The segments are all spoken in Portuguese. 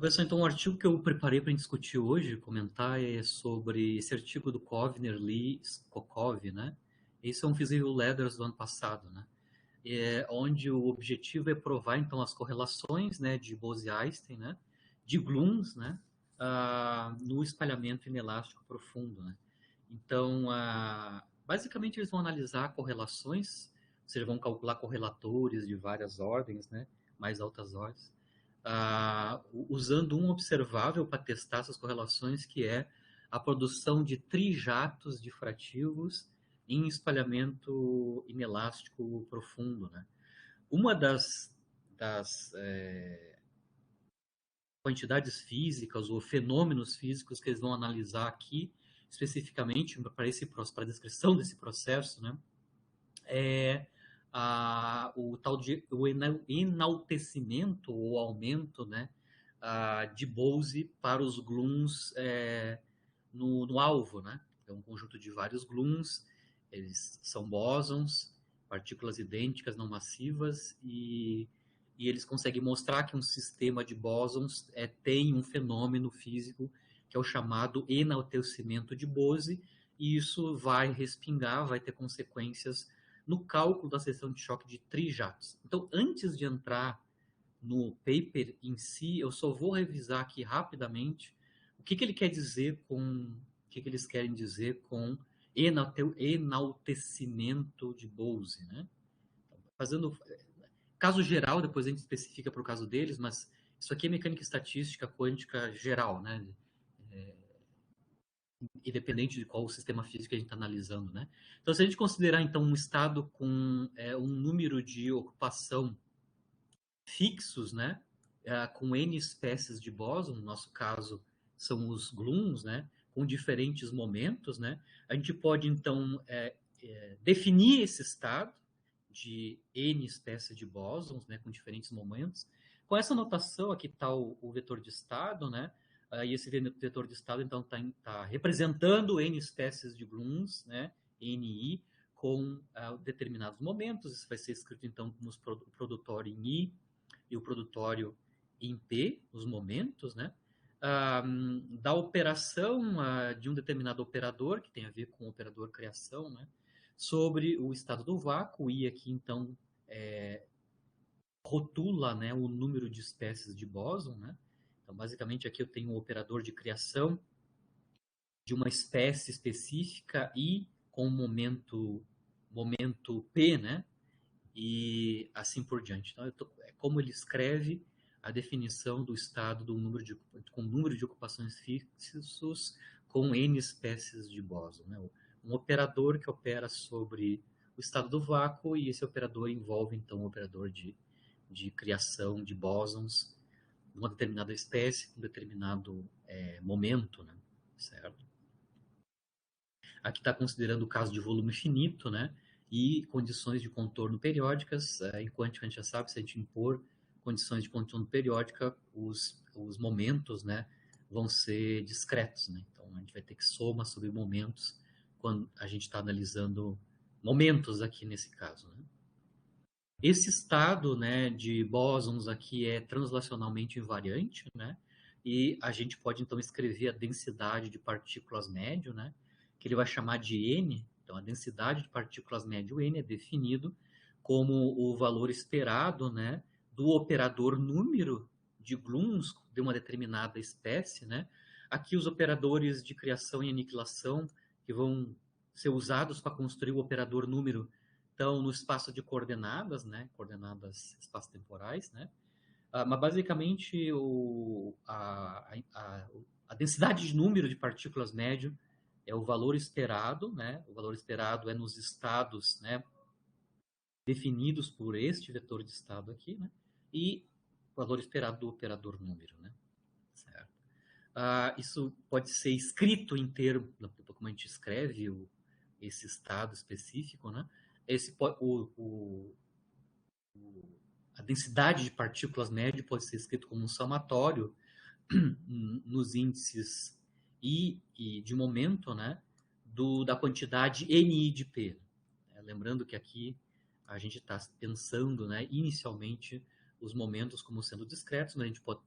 Pessoal, então o artigo que eu preparei para discutir hoje, comentar, é sobre esse artigo do Kovner, Lee, Skokov, né? Esse é um Physical Letters do ano passado, né? Onde o objetivo é provar, então, as correlações, né, de Bose-Einstein, né, de gluons, né, no espalhamento inelástico profundo, né? Então, basicamente, eles vão analisar correlações, ou seja, vão calcular correlatores de várias ordens, né, mais altas ordens, usando um observável para testar essas correlações, que é a produção de trijatos difrativos em espalhamento inelástico profundo, né? Uma das quantidades físicas ou fenômenos físicos que eles vão analisar aqui, especificamente para a descrição desse processo, né, é o tal de o enaltecimento ou aumento, né, de Bose para os gluons no alvo, né? É um conjunto de vários gluons, eles são bósons, partículas idênticas não massivas, e eles conseguem mostrar que um sistema de bósons tem um fenômeno físico que é o chamado enaltecimento de Bose, e isso vai respingar, vai ter consequências no cálculo da seção de choque de trijatos. Então, antes de entrar no paper em si, eu só vou revisar aqui rapidamente o que ele quer dizer o que eles querem dizer com enaltecimento de Bose, né? Fazendo caso geral, depois a gente especifica para o caso deles, mas isso aqui é mecânica estatística quântica geral, né? Independente de qual sistema físico que a gente está analisando, né? Então, se a gente considerar então um estado com um número de ocupação fixos, né, com N espécies de bóson, no nosso caso são os gluons, né, com diferentes momentos, né, a gente pode então definir esse estado de N espécies de bósons, né, com diferentes momentos. Com essa notação, aqui está o vetor de estado, né, e esse vetor de estado então está representando N espécies de gluons, né, NI, com determinados momentos. Isso vai ser escrito então como produtório em I, e o produtório em P, os momentos, né? Da operação de um determinado operador, que tem a ver com o operador criação, né? Sobre o estado do vácuo, e aqui então rotula, né, o número de espécies de bóson, né? Então, basicamente, aqui eu tenho um operador de criação de uma espécie específica e com momento P, né? E assim por diante. Então, é como ele escreve a definição do estado com número de ocupações fixos com N espécies de bóson. Né? Um operador que opera sobre o estado do vácuo, e esse operador envolve, então, o operador de criação de bósons de uma determinada espécie, com um determinado momento, né? Certo? Aqui está considerando o caso de volume finito, né? E condições de contorno periódicas. Em quântica, a gente já sabe, se a gente impor condições de contorno periódica, os momentos, né, vão ser discretos, né? Então, a gente vai ter que somar sobre momentos quando a gente está analisando momentos aqui nesse caso, né? Esse estado, né, de bósons aqui é translacionalmente invariante, né? E a gente pode então escrever a densidade de partículas médio, né? Que ele vai chamar de N. Então, a densidade de partículas médio N é definido como o valor esperado, né, do operador número de gluons de uma determinada espécie, né? Aqui os operadores de criação e aniquilação que vão ser usados para construir o operador número estão no espaço de coordenadas, né? Coordenadas espaço-temporais, né? Mas basicamente a densidade de número de partículas médio é o valor esperado, né? O valor esperado é nos estados, né, definidos por este vetor de estado aqui, né? E o valor esperado do operador número, né? Certo? Isso pode ser escrito em termos, como a gente escreve esse estado específico, né? Esse, a densidade de partículas médio pode ser escrito como um somatório nos índices I de momento, né, da quantidade NI de P. Lembrando que aqui a gente está pensando, né, inicialmente os momentos como sendo discretos, mas a gente pode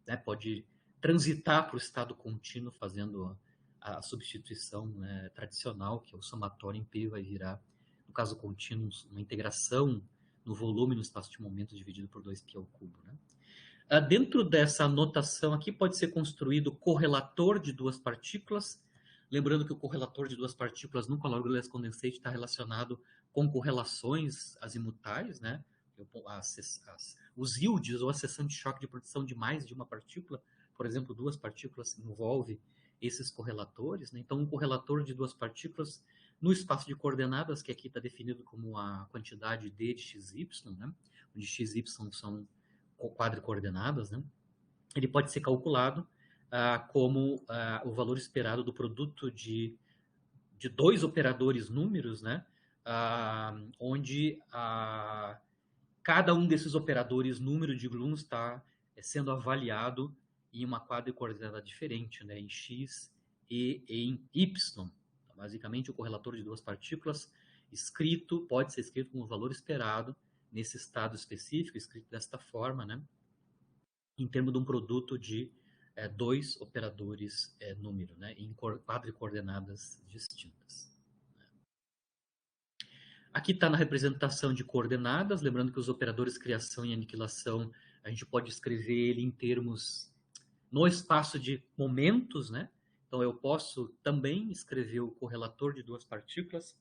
né, pode transitar para o estado contínuo fazendo a substituição, né, tradicional, que é o somatório em P vai virar, no caso contínuo, uma integração no volume no espaço de momento dividido por 2π ao cubo. Né? Dentro dessa notação aqui pode ser construído correlator de duas partículas, lembrando que o correlator de duas partículas no Color Glass Condensate está relacionado com correlações azimutais, né? Os yields ou a seção de choque de produção de mais de uma partícula, por exemplo, duas partículas envolve esses correlatores, né? Então, um correlator de duas partículas no espaço de coordenadas, que aqui está definido como a quantidade d de xy, né? Onde xy são quadricoordenadas, né? Ele pode ser calculado como o valor esperado do produto de dois operadores números, né? Onde cada um desses operadores número de Gluons está sendo avaliado em uma quadricoordenada diferente, né? Em x e em y. Então, basicamente, o correlator de duas partículas pode ser escrito como o valor esperado nesse estado específico, escrito desta forma, né? Em termos de um produto de dois operadores número, né? Em quadricoordenadas distintas. Aqui está na representação de coordenadas, lembrando que os operadores criação e aniquilação, a gente pode escrever ele em termos no espaço de momentos, né? Então, eu posso também escrever o correlator de duas partículas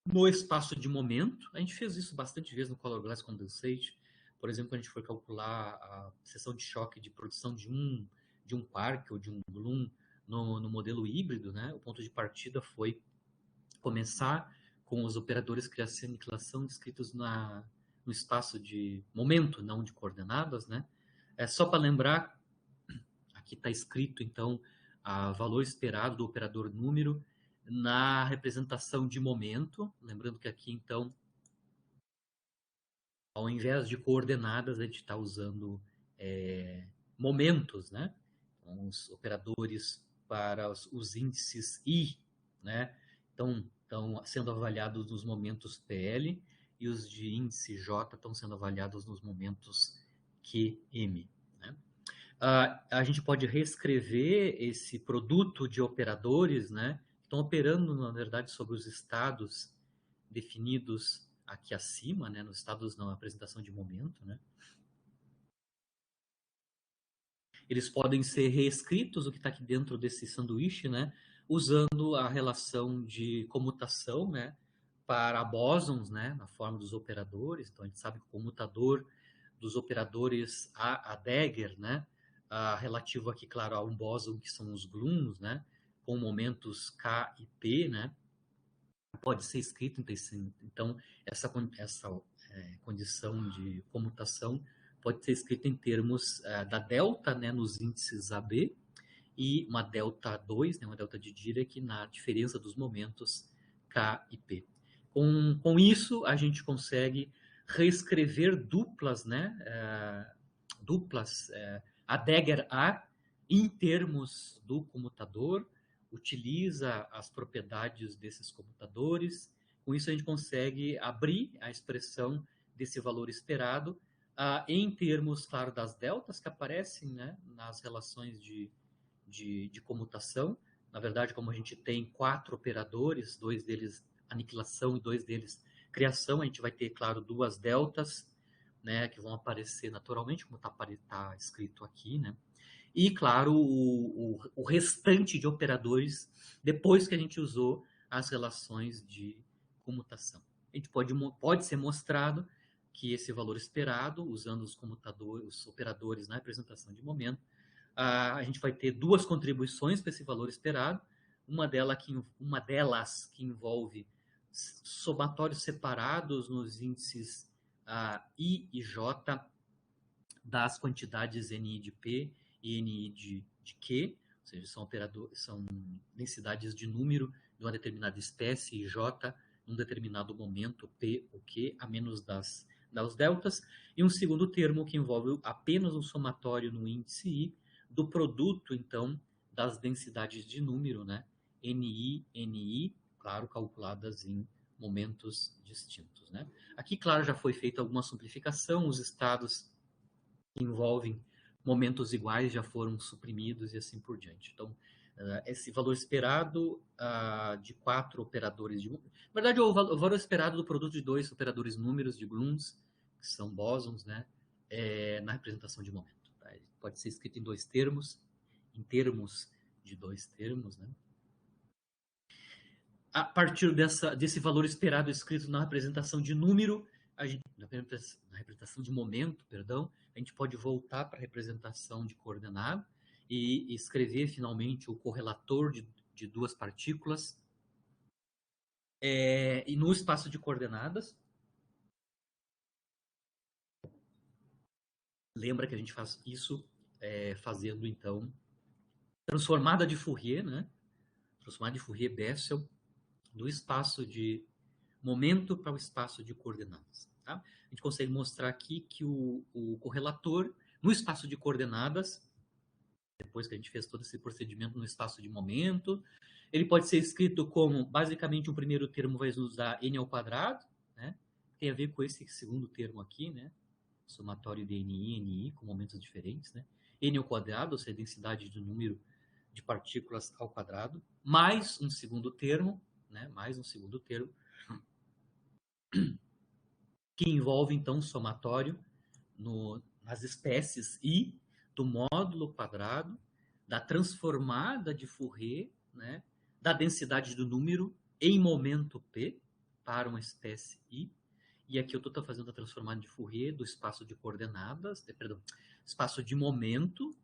no espaço de momento. A gente fez isso bastante vezes no Color Glass Condensate. Por exemplo, quando a gente for calcular a seção de choque de produção de um quark ou de um gluon no modelo híbrido, né? O ponto de partida foi começar com os operadores criação e aniquilação descritos no espaço de momento, não de coordenadas, né? Só para lembrar, aqui está escrito, então, o valor esperado do operador número na representação de momento, lembrando que aqui, então, ao invés de coordenadas, a gente está usando momentos, né? Então, os operadores para os índices I, né? Então, estão sendo avaliados nos momentos PL e os de índice J estão sendo avaliados nos momentos QM. Né? A gente pode reescrever esse produto de operadores, né? Que estão operando, na verdade, sobre os estados definidos aqui acima, né? Nos estados na apresentação de momento, né? Eles podem ser reescritos, o que está aqui dentro desse sanduíche, né? Usando a relação de comutação, né? Para bósons, né? Na forma dos operadores. Então, a gente sabe que o comutador dos operadores a Dagger, né? Relativo aqui, claro, a um bóson que são os gluons, né? Com momentos K e P, né? Pode ser escrito, então, essa condição de comutação pode ser escrita em termos da delta, né, nos índices AB, e uma delta 2, né, uma delta de Dirac, na diferença dos momentos K e P. Com isso, a gente consegue reescrever duplas, né, a Dagger A, em termos do comutador, utiliza as propriedades desses computadores. Com isso, a gente consegue abrir a expressão desse valor esperado em termos, claro, das deltas que aparecem, né, nas relações de comutação. Na verdade, como a gente tem 4 operadores, 2 deles aniquilação e 2 deles criação, a gente vai ter, claro, 2 deltas, né, que vão aparecer naturalmente, como tá escrito aqui, né? E, claro, o restante de operadores depois que a gente usou as relações de comutação. A gente pode ser mostrado que esse valor esperado, usando os operadores na representação de momento, a gente vai ter 2 contribuições para esse valor esperado, uma delas que envolve somatórios separados nos índices I e J das quantidades NI de P e NI de Q, ou seja, são densidades de número de uma determinada espécie, e J, num determinado momento, P ou Q, a menos das deltas, e um segundo termo que envolve apenas um somatório no índice I do produto, então, das densidades de número, né? NI, NI, claro, calculadas em momentos distintos, né? Aqui, claro, já foi feita alguma simplificação, os estados que envolvem momentos iguais já foram suprimidos e assim por diante. Então, esse valor esperado de 4 operadores de... Na verdade, o valor esperado do produto de 2 operadores números de Grooms, que são bósons, né, na representação de momento. Tá? Ele pode ser escrito em 2 termos, em termos de 2 termos, né? A partir desse valor esperado escrito na representação de número, na representação de momento, perdão, a gente pode voltar para a representação de coordenada e escrever finalmente o correlator de 2 partículas e no espaço de coordenadas. Lembra que a gente faz isso fazendo, então, transformada de Fourier, né? Transformada de Fourier-Bessel do espaço de momento para o espaço de coordenadas. Tá? A gente consegue mostrar aqui que o correlator, no espaço de coordenadas, depois que a gente fez todo esse procedimento no espaço de momento, ele pode ser escrito como, basicamente, o primeiro termo vai nos dar n ao quadrado, né? Tem a ver com esse segundo termo aqui, né? Somatório de NI, NI, com momentos diferentes, né? N ao quadrado, ou seja, a densidade do número de partículas ao quadrado, mais um segundo termo, né? Mais um segundo termo, que envolve, então, somatório nas espécies I do módulo quadrado, da transformada de Fourier, né, da densidade do número em momento P para uma espécie I. E aqui eu estou fazendo a transformada de Fourier do espaço de coordenadas, perdão, espaço de momento,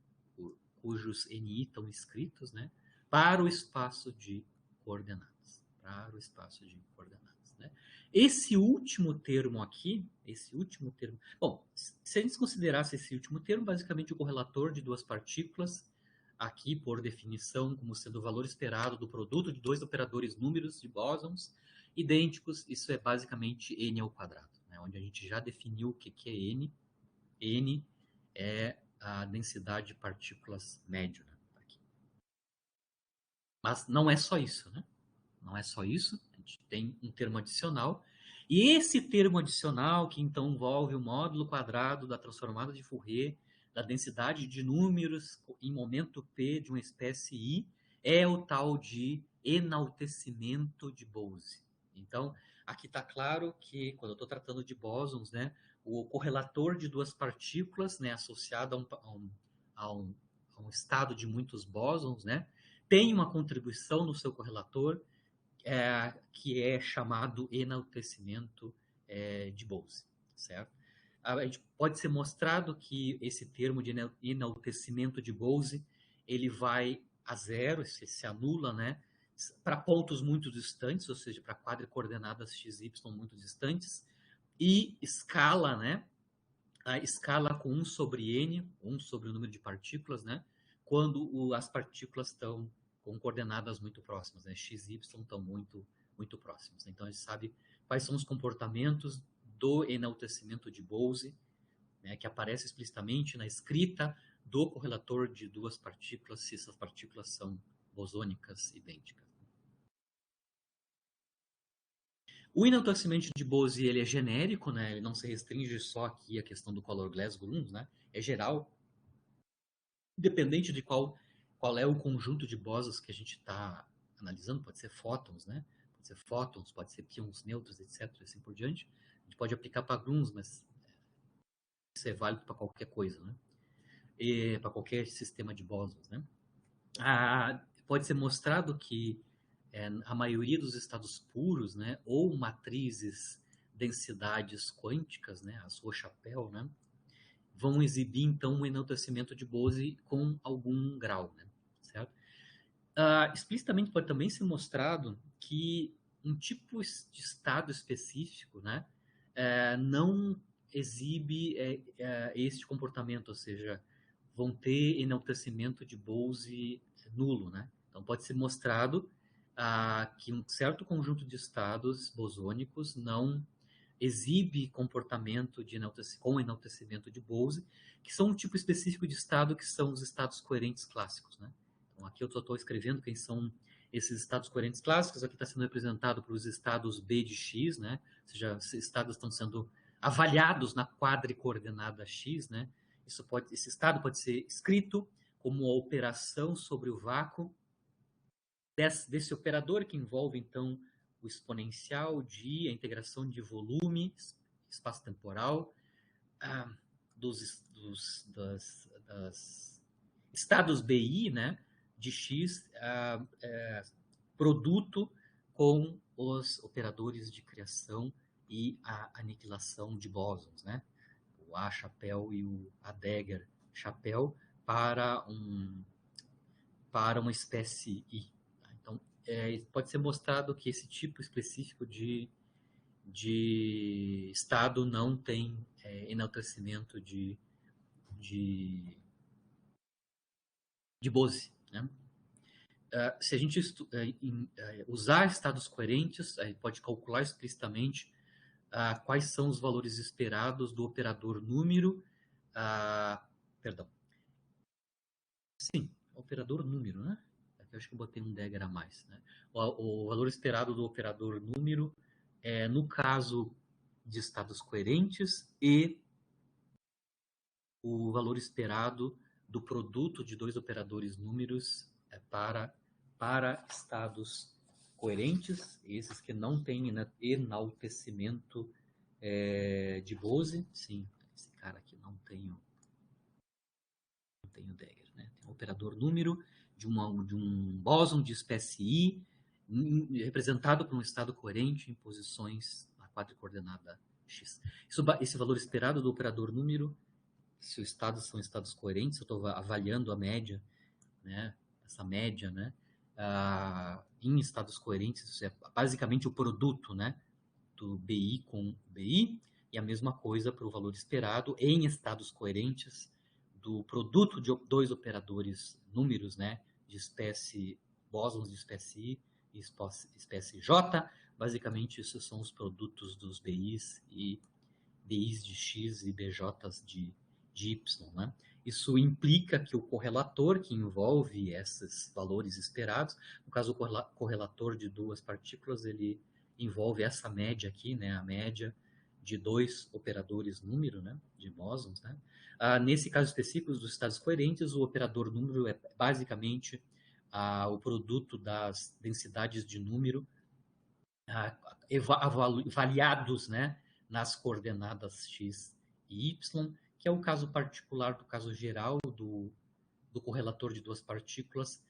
cujos NI estão escritos, né, para o espaço de coordenadas. Para o espaço de coordenadas. Né? Esse último termo aqui, bom, se a gente considerasse esse último termo, basicamente o correlator de 2 partículas, aqui por definição como sendo o valor esperado do produto de 2 operadores números de bósons idênticos, isso é basicamente n ao quadrado, né? Onde a gente já definiu o que é n. N é a densidade de partículas médio. Né? Aqui. Mas não é só isso, né? Não é só isso, a gente tem um termo adicional. E esse termo adicional, que então envolve o módulo quadrado da transformada de Fourier, da densidade de números em momento P de uma espécie I, é o tal de enaltecimento de Bose. Então, aqui está claro que, quando eu estou tratando de bósons, né, o correlator de 2 partículas, né, associado a um estado de muitos bósons, né, tem uma contribuição no seu correlator que é chamado enaltecimento de Bose, certo? A gente pode ser mostrado que esse termo de enaltecimento de Bose, ele vai a zero, se anula, né? Para pontos muito distantes, ou seja, para quadricoordenadas x, y muito distantes, e escala, né? A escala com 1 sobre n, 1 sobre o número de partículas, né? Quando as partículas estão com coordenadas muito próximas, né? X e Y estão muito próximos. Então, a gente sabe quais são os comportamentos do enaltecimento de Bose, né, que aparece explicitamente na escrita do correlator de 2 partículas, se essas partículas são bosônicas idênticas. O enaltecimento de Bose ele é genérico, né? Ele não se restringe só aqui à questão do color glass grooms, né? É geral, independente de qual é o conjunto de bosons que a gente está analisando, pode ser fótons, né? Pode ser fótons, pode ser pions neutros, etc. Assim por diante. A gente pode aplicar para grooms, mas isso é válido para qualquer coisa, né? Para qualquer sistema de bosons, né? Pode ser mostrado que a maioria dos estados puros, né, ou matrizes densidades quânticas, né, as Rochapel, né, vão exibir então um enaltecimento de Bose com algum grau, né, certo? Explicitamente pode também ser mostrado que um tipo de estado específico, né, não exibe este comportamento, ou seja, vão ter enaltecimento de Bose nulo, né? Então pode ser mostrado que um certo conjunto de estados bosônicos não exibe comportamento com enaltecimento de Bose, que são um tipo específico de estado que são os estados coerentes clássicos, né? Então aqui eu só estou escrevendo quem são esses estados coerentes clássicos. Aqui está sendo representado pelos estados B de X, né? Ou seja, esses estados estão sendo avaliados na quadricoordenada X, né? esse estado pode ser escrito como uma operação sobre o vácuo desse operador, que envolve, então, o exponencial de a integração de volume espaço-temporal das estados BI, né, de X, produto com os operadores de criação e a aniquilação de bósons, né? O A-chapéu e o A-Dagger-chapéu para uma espécie I. Então, pode ser mostrado que esse tipo específico de estado não tem enaltecimento de Bose, né? Se a gente usar estados coerentes, a gente pode calcular explicitamente quais são os valores esperados do operador número. Perdão. Sim, operador número, né? Aqui eu acho que eu botei um dagger a mais, né? O valor esperado do operador número no caso de estados coerentes, e o valor esperado do produto de dois operadores números para estados coerentes, esses que não têm enaltecimento de Bose. Sim, esse cara aqui não tem o dagger, né? Tem um operador número de um bóson de espécie I, representado por um estado coerente em posições na quadricoordenada X. Esse valor esperado do operador número, se os estados são estados coerentes, eu estou avaliando a média, né? Essa média, né? Em estados coerentes, isso é basicamente o produto, né? Do BI com BI, e a mesma coisa para o valor esperado em estados coerentes do produto de dois operadores números, né? De espécie bósons de espécie I e espécie J. Basicamente, esses são os produtos dos BIs e BIs de X e BJs de Y, né? Isso implica que o correlator que envolve esses valores esperados, no caso o correlator de duas partículas, ele envolve essa média aqui, né? A média de dois operadores número, né? De bósons, né? Nesse caso específico dos estados coerentes, o operador número é basicamente o produto das densidades de número avaliados, né? Nas coordenadas X e Y, que é o caso particular do caso geral do correlator de duas partículas,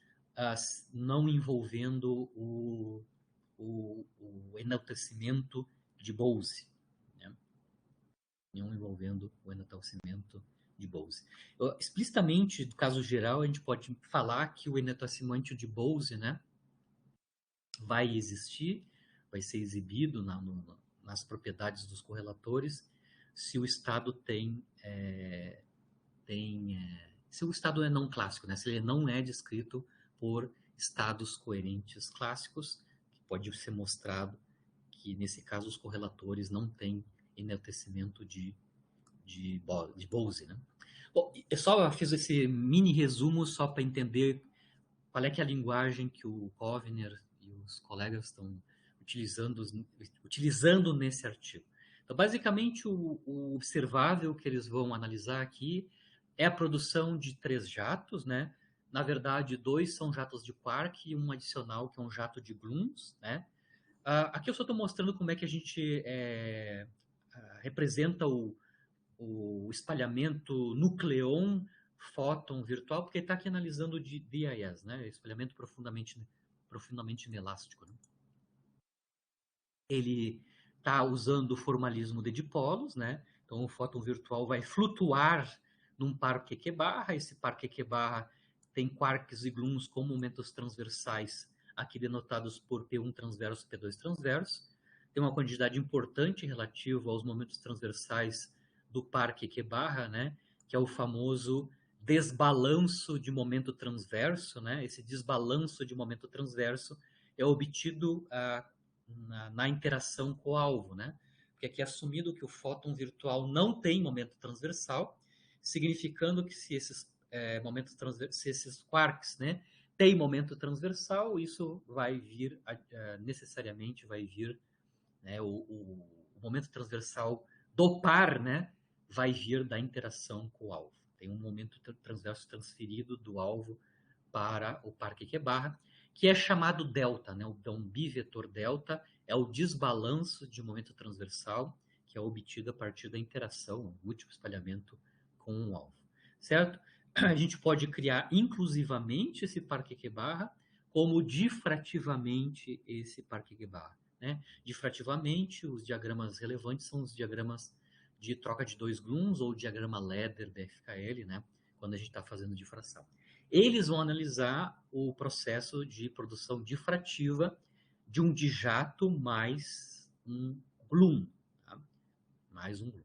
não envolvendo o enaltecimento de Bose, né? Não envolvendo o enaltecimento de Bose. Explicitamente, no caso geral, a gente pode falar que o enaltecimento de Bose, né, vai existir, vai ser exibido nas propriedades dos correlatores, se o estado se o estado é não clássico, né? Se ele não é descrito por estados coerentes clássicos, que pode ser mostrado que, nesse caso, os correlatores não têm enaltecimento de Bose, né? Bom, eu só fiz esse mini resumo só para entender qual é que é a linguagem que o Kovner e os colegas estão utilizando nesse artigo. Então, basicamente, o observável que eles vão analisar aqui é a produção de 3 jatos, né? Na verdade, 2 são jatos de quark e um adicional que é um jato de gluons, né? Aqui eu só estou mostrando como é que a gente representa o espalhamento nucleon fóton virtual, porque ele está aqui analisando o DIS, né? Espalhamento profundamente inelástico, né? Ele está usando o formalismo de dipolos, né? Então, o fóton virtual vai flutuar num par Q-barra. Esse par Q-barra tem quarks e gluons com momentos transversais, aqui denotados por P1 transverso e P2 transverso. Tem uma quantidade importante relativa aos momentos transversais do par Q-barra, né? Que é o famoso desbalanço de momento transverso, né? Esse desbalanço de momento transverso é obtido na interação com o alvo, né? Porque aqui é assumido que o fóton virtual não tem momento transversal, significando que se esses se esses quarks, né, têm momento transversal, isso vai vir necessariamente vai vir, né, o momento transversal do par, né, vai vir da interação com o alvo. tem um momento transverso transferido do alvo para o Parque-Quebarra, que é chamado delta, né? Então, bivetor delta é o desbalanço de momento transversal que é obtido a partir da interação, o múltiplo espalhamento com o alvo, certo? A gente pode criar inclusivamente esse Parque-Quebarra, como difrativamente esse Parque-Quebarra, né? Difrativamente, os diagramas relevantes são os diagramas de troca de dois gluons ou diagrama Leder da FKL, né? Quando a gente está fazendo difração. Eles vão analisar o processo de produção difrativa de um dijato mais um gluon, tá? Mais um gluon.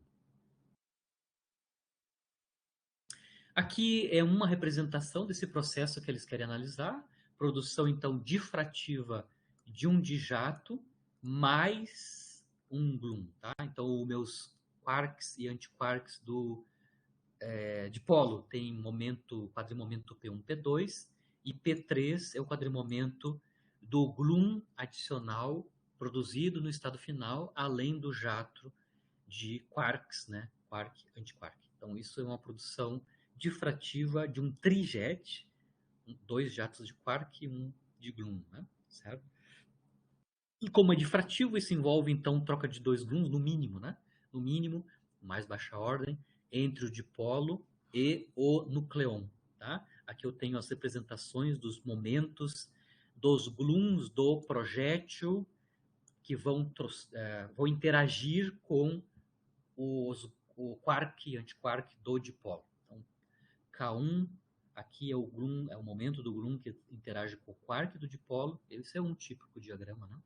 Aqui é uma representação desse processo que eles querem analisar. Produção, então, difrativa de um dijato mais um gluon, tá? Então, os meus quarks e antiquarks dipolo tem quadrimomento P1, P2, e P3 é o quadrimomento do gluon adicional produzido no estado final, além do jato de quarks, né? Quark, antiquark. Então, isso é uma produção difrativa de um trijet, dois jatos de quark e um de gluon, né? Certo? E como é difrativo, isso envolve, então, troca de dois gluons, no mínimo, né? No mínimo, mais baixa ordem, entre o dipolo e o nucleon, tá? Aqui eu tenho as representações dos momentos dos gluons do projétil que vão interagir com o quark e antiquark do dipolo. Então, K1, aqui é o gluon, é o momento do gluon que interage com o quark do dipolo. Esse é um típico diagrama, né?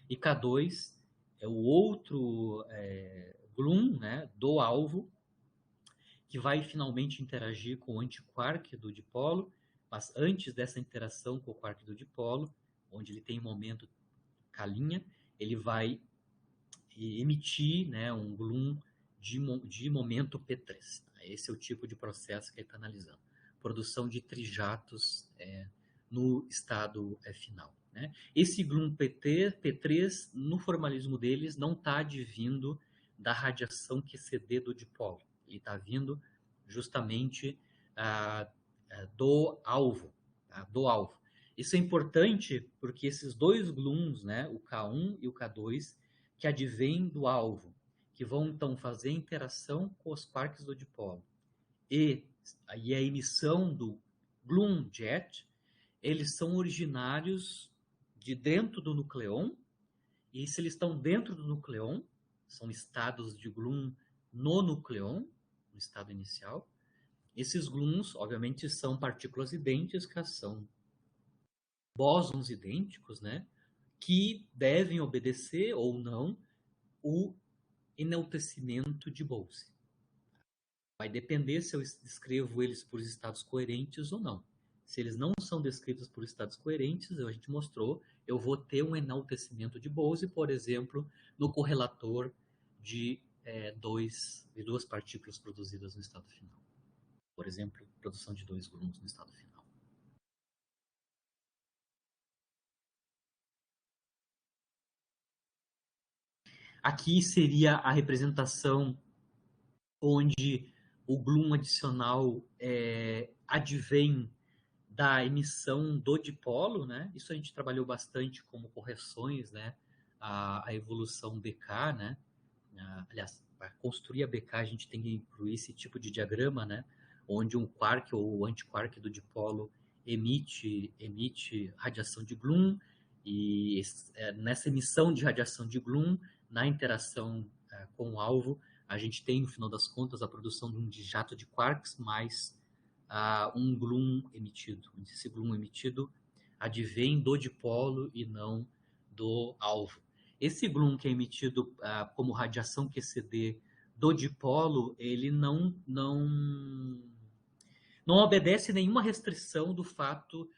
E K2 é o outro gluon, né, do alvo, que vai finalmente interagir com o antiquark do dipolo, mas antes dessa interação com o quark do dipolo, onde ele tem um momento K', ele vai emitir, né, um gluon de momento P3. Esse é o tipo de processo que ele está analisando. Produção de trijatos no estado final. Né? Esse gluon P3, no formalismo deles, não está advindo da radiação QCD do dipolo. Ele está vindo justamente do alvo. Tá? Do alvo. Isso é importante porque esses dois gluons, né, o K1 e o K2, que advêm do alvo, que vão então fazer interação com os quarks do dipolo, e a emissão do gluon jet, eles são originários de dentro do nucleon, e se eles estão dentro do nucleon, são estados de gluon no nucleon, no estado inicial, esses gluons, obviamente, são partículas idênticas, são bósons idênticos, né, que devem obedecer ou não o enaltecimento de Bose. Vai depender se eu descrevo eles por estados coerentes ou não. Se eles não são descritos por estados coerentes, a gente mostrou, eu vou ter um enaltecimento de Bose, por exemplo, no correlator de duas partículas produzidas no estado final. Por exemplo, produção de dois gluons no estado final. Aqui seria a representação onde o gluon adicional advém da emissão do dipolo, né? Isso a gente trabalhou bastante como correções, né? A evolução BK, né? Aliás, para construir a BK a gente tem que incluir esse tipo de diagrama, né? Onde um quark ou o antiquark do dipolo emite radiação de gluon, e nessa emissão de radiação de gluon, na interação com o alvo, a gente tem, no final das contas, a produção de um jato de quarks mais um gluon emitido. Esse gluon emitido advém do dipolo e não do alvo. Esse gluon que é emitido como radiação QCD do dipolo, ele não obedece nenhuma restrição do fato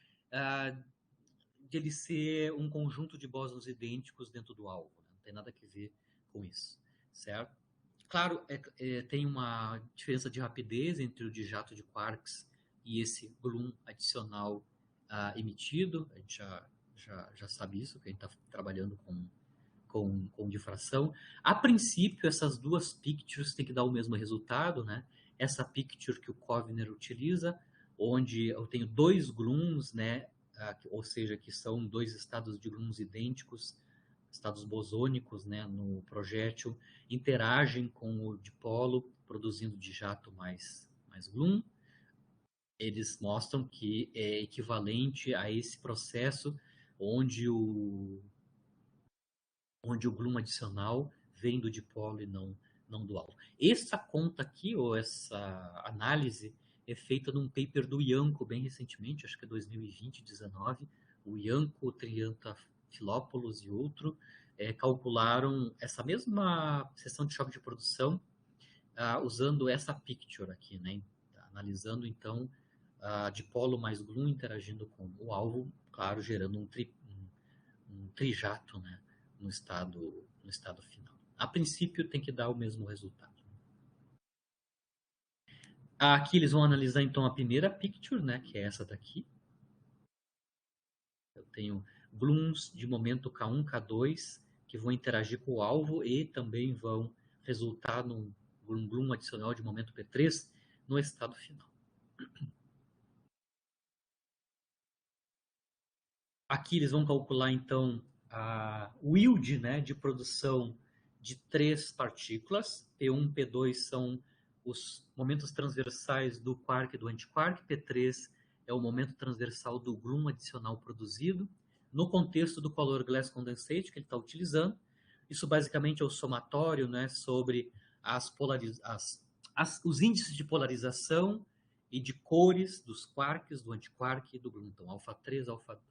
de ele ser um conjunto de bósons idênticos dentro do alvo. Né? Não tem nada a ver com isso, certo? Claro, tem uma diferença de rapidez entre o dijato de quarks e esse gluon adicional emitido. A gente já sabe isso, que a gente está trabalhando com difração. A princípio, essas duas pictures têm que dar o mesmo resultado, né? essa picture que o Kovner utiliza, onde eu tenho dois gluons, né, ou seja, que são dois estados de gluons idênticos, estados bosônicos, né, no projétil, interagem com o dipolo, produzindo dijato mais gluon. Eles mostram que é equivalente a esse processo onde o gluon adicional vem do dipolo e não do alvo. Essa conta aqui, ou essa análise, é feita num paper do Ianco bem recentemente, acho que é 2020, 19. O Ianco, o Triantafilopoulos e outro calcularam essa mesma seção de choque de produção usando essa picture aqui, né? Analisando, então, dipolo mais gluon interagindo com o alvo, claro, gerando um trijato, né? no estado final. A princípio, tem que dar o mesmo resultado. Aqui eles vão analisar, então, a primeira picture, né? Que é essa daqui. Eu tenho gluons de momento K1, K2, que vão interagir com o alvo e também vão resultar num gluon adicional de momento P3 no estado final. Aqui eles vão calcular, então, o yield, né, de produção de três partículas. P1, P2 são os momentos transversais do quark e do antiquark. P3 é o momento transversal do gluon adicional produzido. No contexto do color glass condensate que ele está utilizando, isso basicamente é o somatório, né, sobre os índices de polarização e de cores dos quarks, do antiquark e do gluon. Então, alfa 3, alfa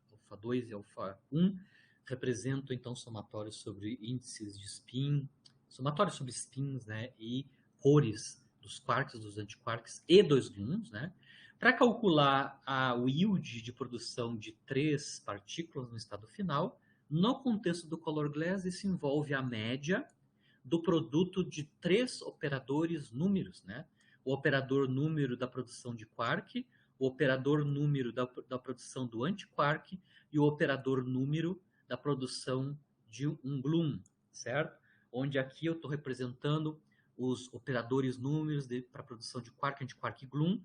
2 e alfa 1 representam, então, somatórios sobre índices de spin, somatórios sobre spins, né, e cores dos quarks, dos antiquarks e dos gluons, né? Para calcular o yield de produção de três partículas no estado final, no contexto do color glass, isso envolve a média do produto de três operadores números, né? O operador número da produção de quark, o operador número da produção do antiquark e o operador número da produção de um gluon, certo? Onde aqui eu estou representando os operadores números para a produção de quark, antiquark e gluon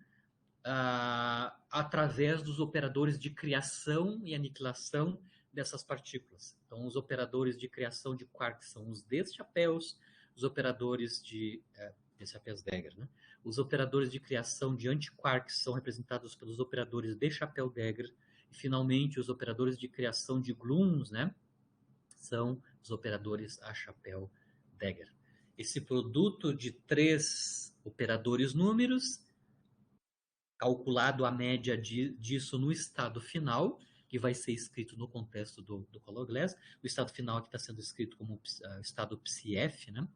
através dos operadores de criação e aniquilação dessas partículas. Então, os operadores de criação de quark são os D-chapéus, os operadores de D-chapéus Dagger, né? Os operadores de criação de antiquarks são representados pelos operadores D-chapéu Dagger, e finalmente os operadores de criação de gluons, né, são os operadores A-chapéu Dagger. Esse produto de três operadores números, calculado a média disso no estado final, que vai ser escrito no contexto do color glass. O estado final aqui está sendo escrito como estado psi-F, né?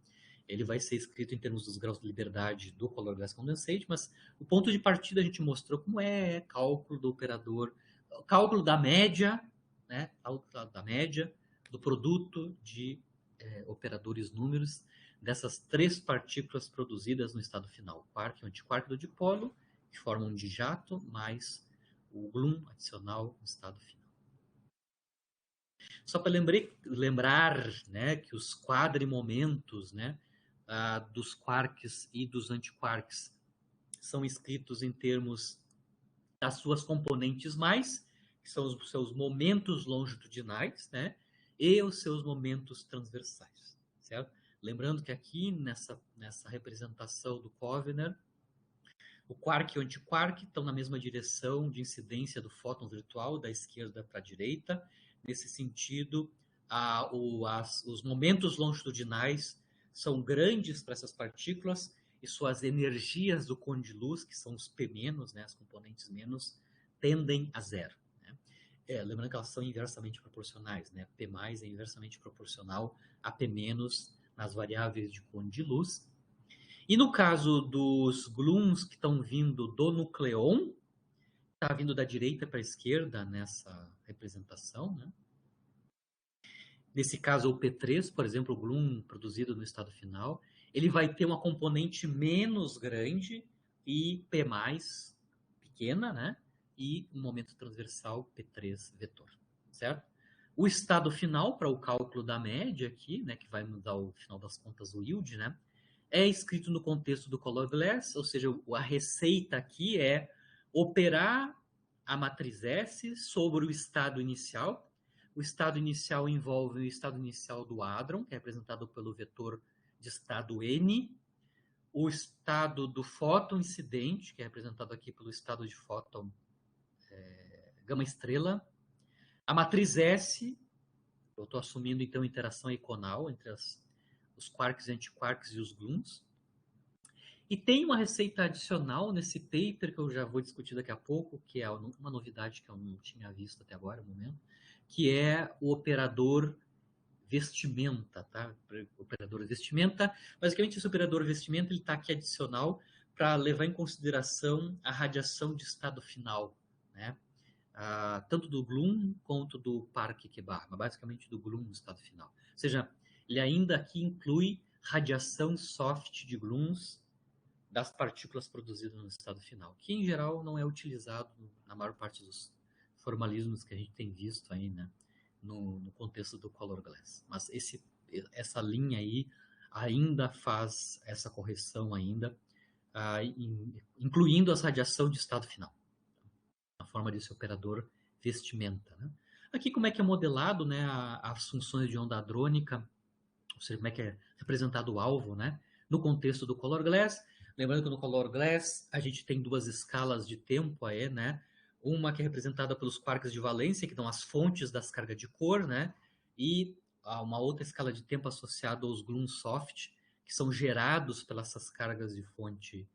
Ele vai ser escrito em termos dos graus de liberdade do color glass condensate, mas o ponto de partida a gente mostrou como é cálculo do operador, cálculo da média, né? Cálculo da média do produto de operadores números dessas três partículas produzidas no estado final, quark e antiquark do dipolo, que formam um dijato, mais o gluon adicional no estado final. Só para lembrar, né, que os quadrimomentos, né, dos quarks e dos antiquarks são escritos em termos das suas componentes mais, que são os seus momentos longitudinais, né, e os seus momentos transversais, certo? Lembrando que aqui, nessa representação do Kovner, o quark e o antiquark estão na mesma direção de incidência do fóton virtual, da esquerda para a direita. Nesse sentido, os momentos longitudinais são grandes para essas partículas e suas energias do cône de luz, que são os P-, né, as componentes menos, tendem a zero. Né? Lembrando que elas são inversamente proporcionais. Né? P+ é inversamente proporcional a P- nas variáveis de cône de luz. E no caso dos gluons que estão vindo do nucleon, está vindo da direita para a esquerda nessa representação, né? Nesse caso, o P3, por exemplo, o gluon produzido no estado final, ele vai ter uma componente menos grande e P+ pequena, né? E um momento transversal P3 vetor, certo? O estado final, para o cálculo da média aqui, né, que vai mudar, ao final das contas, o yield, né? é escrito no contexto do Color Glass, ou seja, a receita aqui é operar a matriz S sobre o estado inicial. O estado inicial envolve o estado inicial do hadron, que é representado pelo vetor de estado N, o estado do fóton incidente, que é representado aqui pelo estado de fóton gama estrela, a matriz S, eu estou assumindo então interação iconal entre os quarks, antiquarks e os gluons. E tem uma receita adicional nesse paper que eu já vou discutir daqui a pouco, que é uma novidade que eu não tinha visto até agora, no momento, que é o operador vestimenta, tá? O operador vestimenta. Basicamente, esse operador vestimenta ele está aqui adicional para levar em consideração a radiação de estado final, né? Tanto do Gloom quanto do Parque-Kebar, mas basicamente do Gloom no estado final. Ou seja, ele ainda aqui inclui radiação soft de Glooms das partículas produzidas no estado final, que em geral não é utilizado na maior parte dos formalismos que a gente tem visto aí, né, no contexto do Color Glass. Mas essa linha aí ainda faz essa correção ainda, incluindo a radiação de estado final, na forma desse operador vestimenta. Né? Aqui como é que é modelado, né, as funções de onda hadrônica, ou seja, como é que é representado o alvo, né? No contexto do Color Glass. Lembrando que no Color Glass a gente tem duas escalas de tempo aí, né? Uma que é representada pelos quarks de valência, que dão as fontes das cargas de cor, né? E uma outra escala de tempo associada aos gluons soft, que são gerados pelas essas cargas de fonte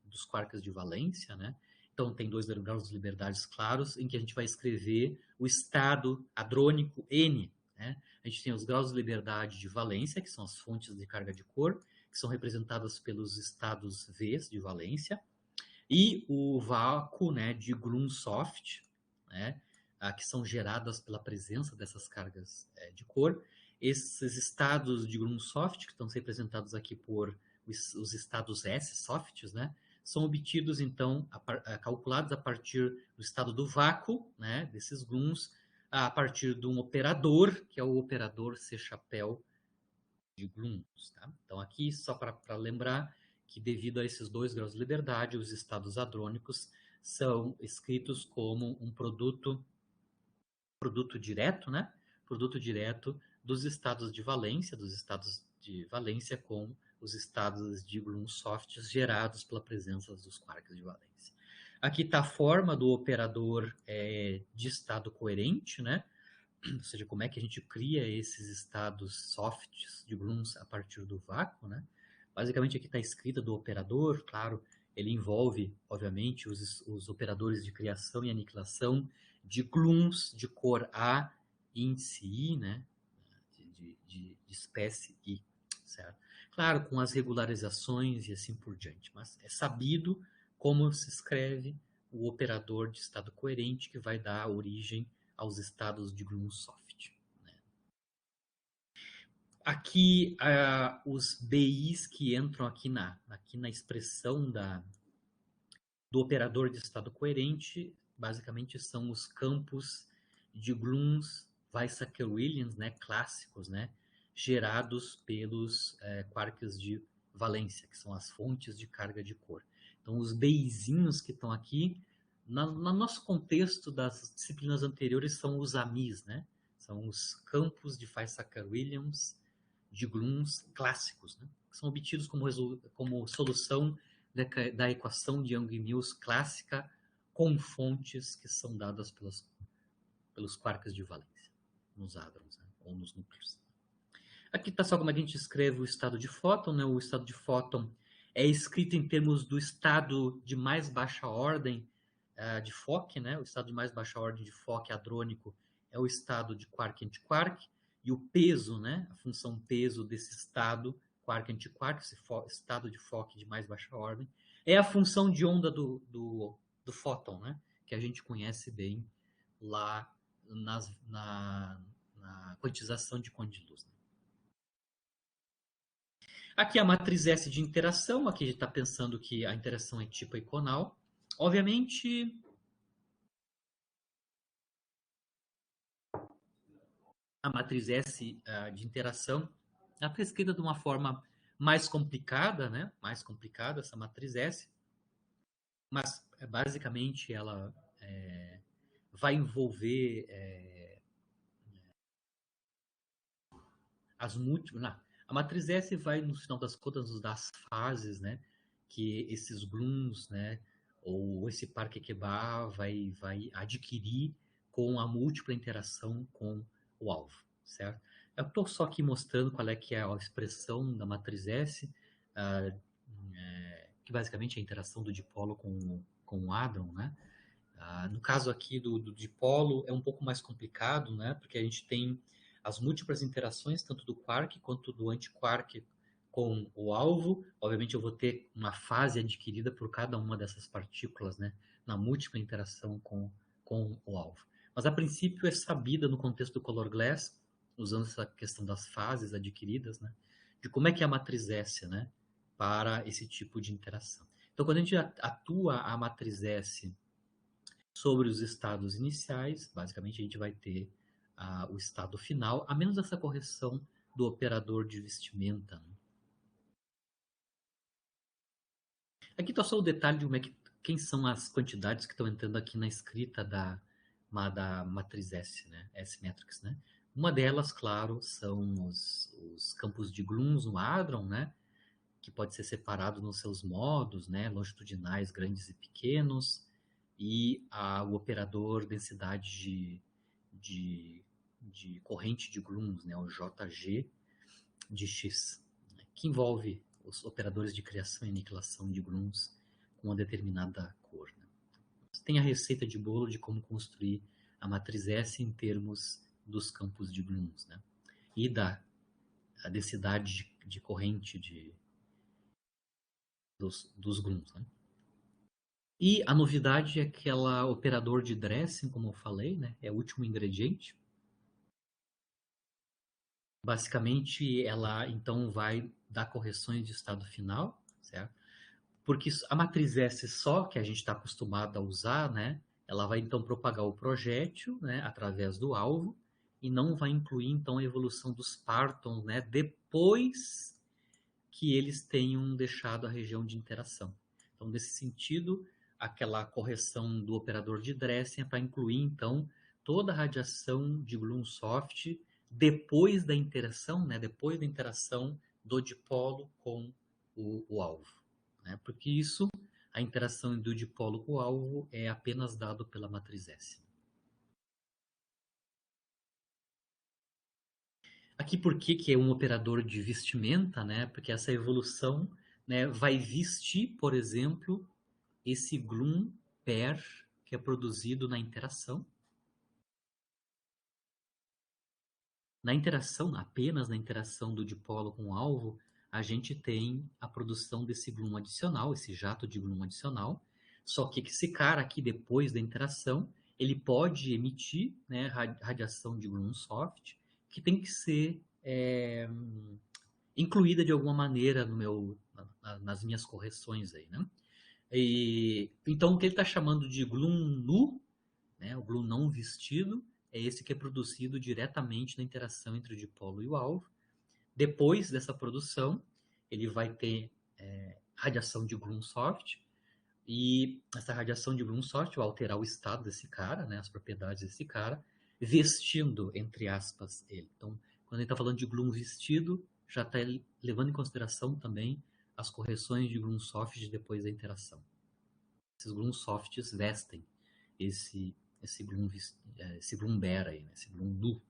dos quarks de valência, né? Então tem dois graus de liberdades claros, em que a gente vai escrever o estado hadrônico N, né? A gente tem os graus de liberdade de valência, que são as fontes de carga de cor, que são representadas pelos estados V de valência, e o vácuo, né, de Grunsoft, né, que são geradas pela presença dessas cargas de cor. Esses estados de Grunsoft, que estão representados aqui por os estados S, softs, né, são obtidos, então, calculados a partir do estado do vácuo, né, desses gluons, a partir de um operador, que é o operador C-chapéu de gluons. Tá? Então, aqui, só para lembrar que, devido a esses dois graus de liberdade, os estados hadrônicos são escritos como um produto direto, né? Produto direto dos estados de valência com os estados de gluons softs gerados pela presença dos quarks de valência. Aqui está a forma do operador de estado coerente, né? Ou seja, como é que a gente cria esses estados softs de gluons a partir do vácuo, né? Basicamente aqui está a escrita do operador, claro, ele envolve, obviamente, os operadores de criação e aniquilação de gluons de cor A, índice I, né? De espécie I, certo? Claro, com as regularizações e assim por diante, mas é sabido como se escreve o operador de estado coerente que vai dar origem aos estados de Grunsoft. Né? Aqui, os BIs que entram aqui na expressão do operador de estado coerente, basicamente são os campos de Grun's, Weizsäcker-Williams, né, clássicos, né, gerados pelos quarks de valência, que são as fontes de carga de cor. Então, os Bizinhos que estão aqui, no nosso contexto das disciplinas anteriores, são os AMIs, né? São os campos de Weizsäcker-Williams de Grun's clássicos, né? Que são obtidos como solução da equação de Young-Mills clássica com fontes que são dadas pelos quarks de valência, nos hadrons, né? Ou nos núcleos. Aqui está só como a gente escreve o estado de fóton, né? O estado de fóton é escrito em termos do estado de mais baixa ordem de Fock, né? O estado de mais baixa ordem de Fock hadrônico é o estado de quark-antiquark, e o peso, né? A função peso desse estado quark-antiquark, esse estado de Fock de mais baixa ordem, é a função de onda do fóton, né? Que a gente conhece bem lá na quantização de Conde de luz. Né? Aqui a matriz S de interação, aqui a gente está pensando que a interação é tipo iconal. Obviamente, a matriz S de interação está escrita de uma forma mais complicada, né? Mais complicada essa matriz S, mas basicamente ela vai envolver as múltiplas. A matriz S vai, no final das contas, nos dar as fases, né? Que esses gluons, né? Ou esse par Keqeba vai adquirir com a múltipla interação com o alvo, certo? Eu estou só aqui mostrando qual é que é a expressão da matriz S, ah, que basicamente é a interação do dipolo com o hadron, né? No caso aqui do dipolo é um pouco mais complicado, né? Porque a gente tem as múltiplas interações, tanto do quark quanto do antiquark com o alvo. Obviamente eu vou ter uma fase adquirida por cada uma dessas partículas, né? Na múltipla interação com o alvo. Mas a princípio é sabida no contexto do color glass, usando essa questão das fases adquiridas, né? De como é que é a matriz S, né? Para esse tipo de interação. Então, quando a gente atua a matriz S sobre os estados iniciais, basicamente a gente vai ter o estado final, a menos essa correção do operador de vestimenta, né? Aqui está só o detalhe de quem são as quantidades que estão entrando aqui na escrita da matriz S, né? S-Matrix, né? Uma delas, claro, são os campos de gluons no hadron, né? Que pode ser separado nos seus modos, né? Longitudinais, grandes e pequenos, e o operador densidade de, de corrente de gluons, né? O JG de X, né? Que envolve os operadores de criação e aniquilação de gluons com uma determinada cor, né? Tem a receita de bolo de como construir a matriz S em termos dos campos de gluons, né? E a densidade de corrente dos gluons, né? E a novidade é aquela operador de dressing, como eu falei, né? É o último ingrediente. Basicamente, ela então vai dar correções de estado final, certo? Porque a matriz S só, que a gente está acostumado a usar, né? Ela vai então propagar o projétil, né? Através do alvo e não vai incluir então a evolução dos partons, né? Depois que eles tenham deixado a região de interação. Então, nesse sentido, aquela correção do operador de Dressing é para incluir, então, toda a radiação de Bloom-Soft depois da interação, né, depois da interação do dipolo com o alvo. Né, porque isso, a interação do dipolo com o alvo é apenas dado pela matriz S. Aqui por que é um operador de vestimenta, né? Porque essa evolução, né, vai vestir, por exemplo, esse Gloom pair que é produzido na interação. Na interação, apenas na interação do dipolo com o alvo, a gente tem a produção desse Gloom adicional, esse jato de Gloom adicional. Só que esse cara aqui, depois da interação, ele pode emitir, né, radiação de Gloom soft, que tem que ser incluída de alguma maneira nas minhas correções aí, né? Então, o que ele está chamando de Gloom nu, né, o Gloom não vestido, é esse que é produzido diretamente na interação entre o dipolo e o alvo. Depois dessa produção, ele vai ter radiação de Gloom soft, e essa radiação de Gloom soft vai alterar o estado desse cara, né, as propriedades desse cara, vestindo, entre aspas, ele. Então, quando ele está falando de Gloom vestido, já está levando em consideração também as correções de Gloom soft depois da interação. Esses Gloom softs vestem esse Gloom Bear aí, né? Esse Gloom nu.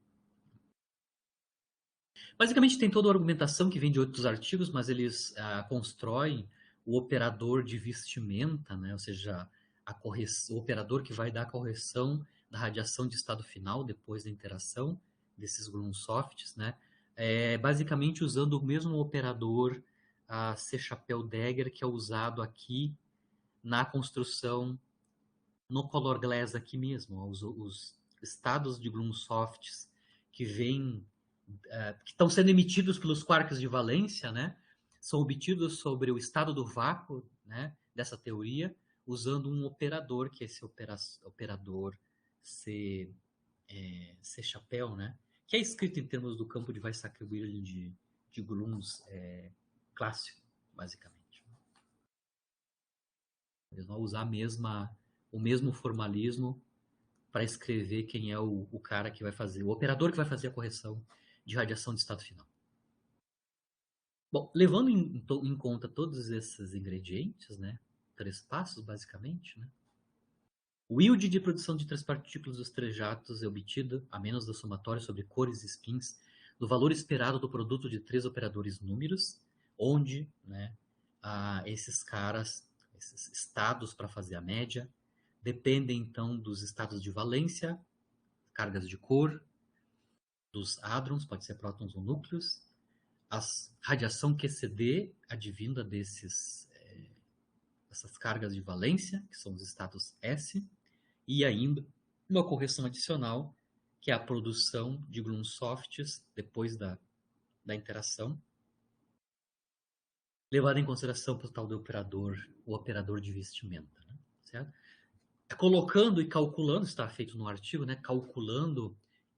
Basicamente tem toda a argumentação que vem de outros artigos, mas eles constroem o operador de vestimenta, né? Ou seja, o operador que vai dar a correção da radiação de estado final depois da interação desses Gloom softs, né? Basicamente usando o mesmo operador C-Chapéu-Dagger que é usado aqui na construção no Color Glass aqui mesmo, os estados de Gloom softs que vêm, que estão sendo emitidos pelos quarks de valência, né, são obtidos sobre o estado do vácuo, né, dessa teoria, usando um operador, que é esse operador C, C-chapéu, né, que é escrito em termos do campo de Weizsäcker-Williams de Glooms clássico, basicamente. Eles vão usar o mesmo formalismo para escrever quem é o cara que vai fazer, o operador que vai fazer a correção de radiação de estado final. Bom, levando em conta todos esses ingredientes, né, 3 passos basicamente, né, o yield de produção de 3 partículas dos 3 jatos é obtido, a menos do somatório sobre cores e spins, do valor esperado do produto de 3 operadores números, onde, né, esses caras, esses estados para fazer a média, dependem então dos estados de valência, cargas de cor, dos hadrons, pode ser prótons ou núcleos, a radiação QCD advinda dessas cargas de valência, que são os estados S, e ainda uma correção adicional, que é a produção de gluonsofts depois da interação, levada em consideração para o tal do o operador de vestimenta. Né? Certo? Colocando e calculando, está feito no artigo, né? Calculando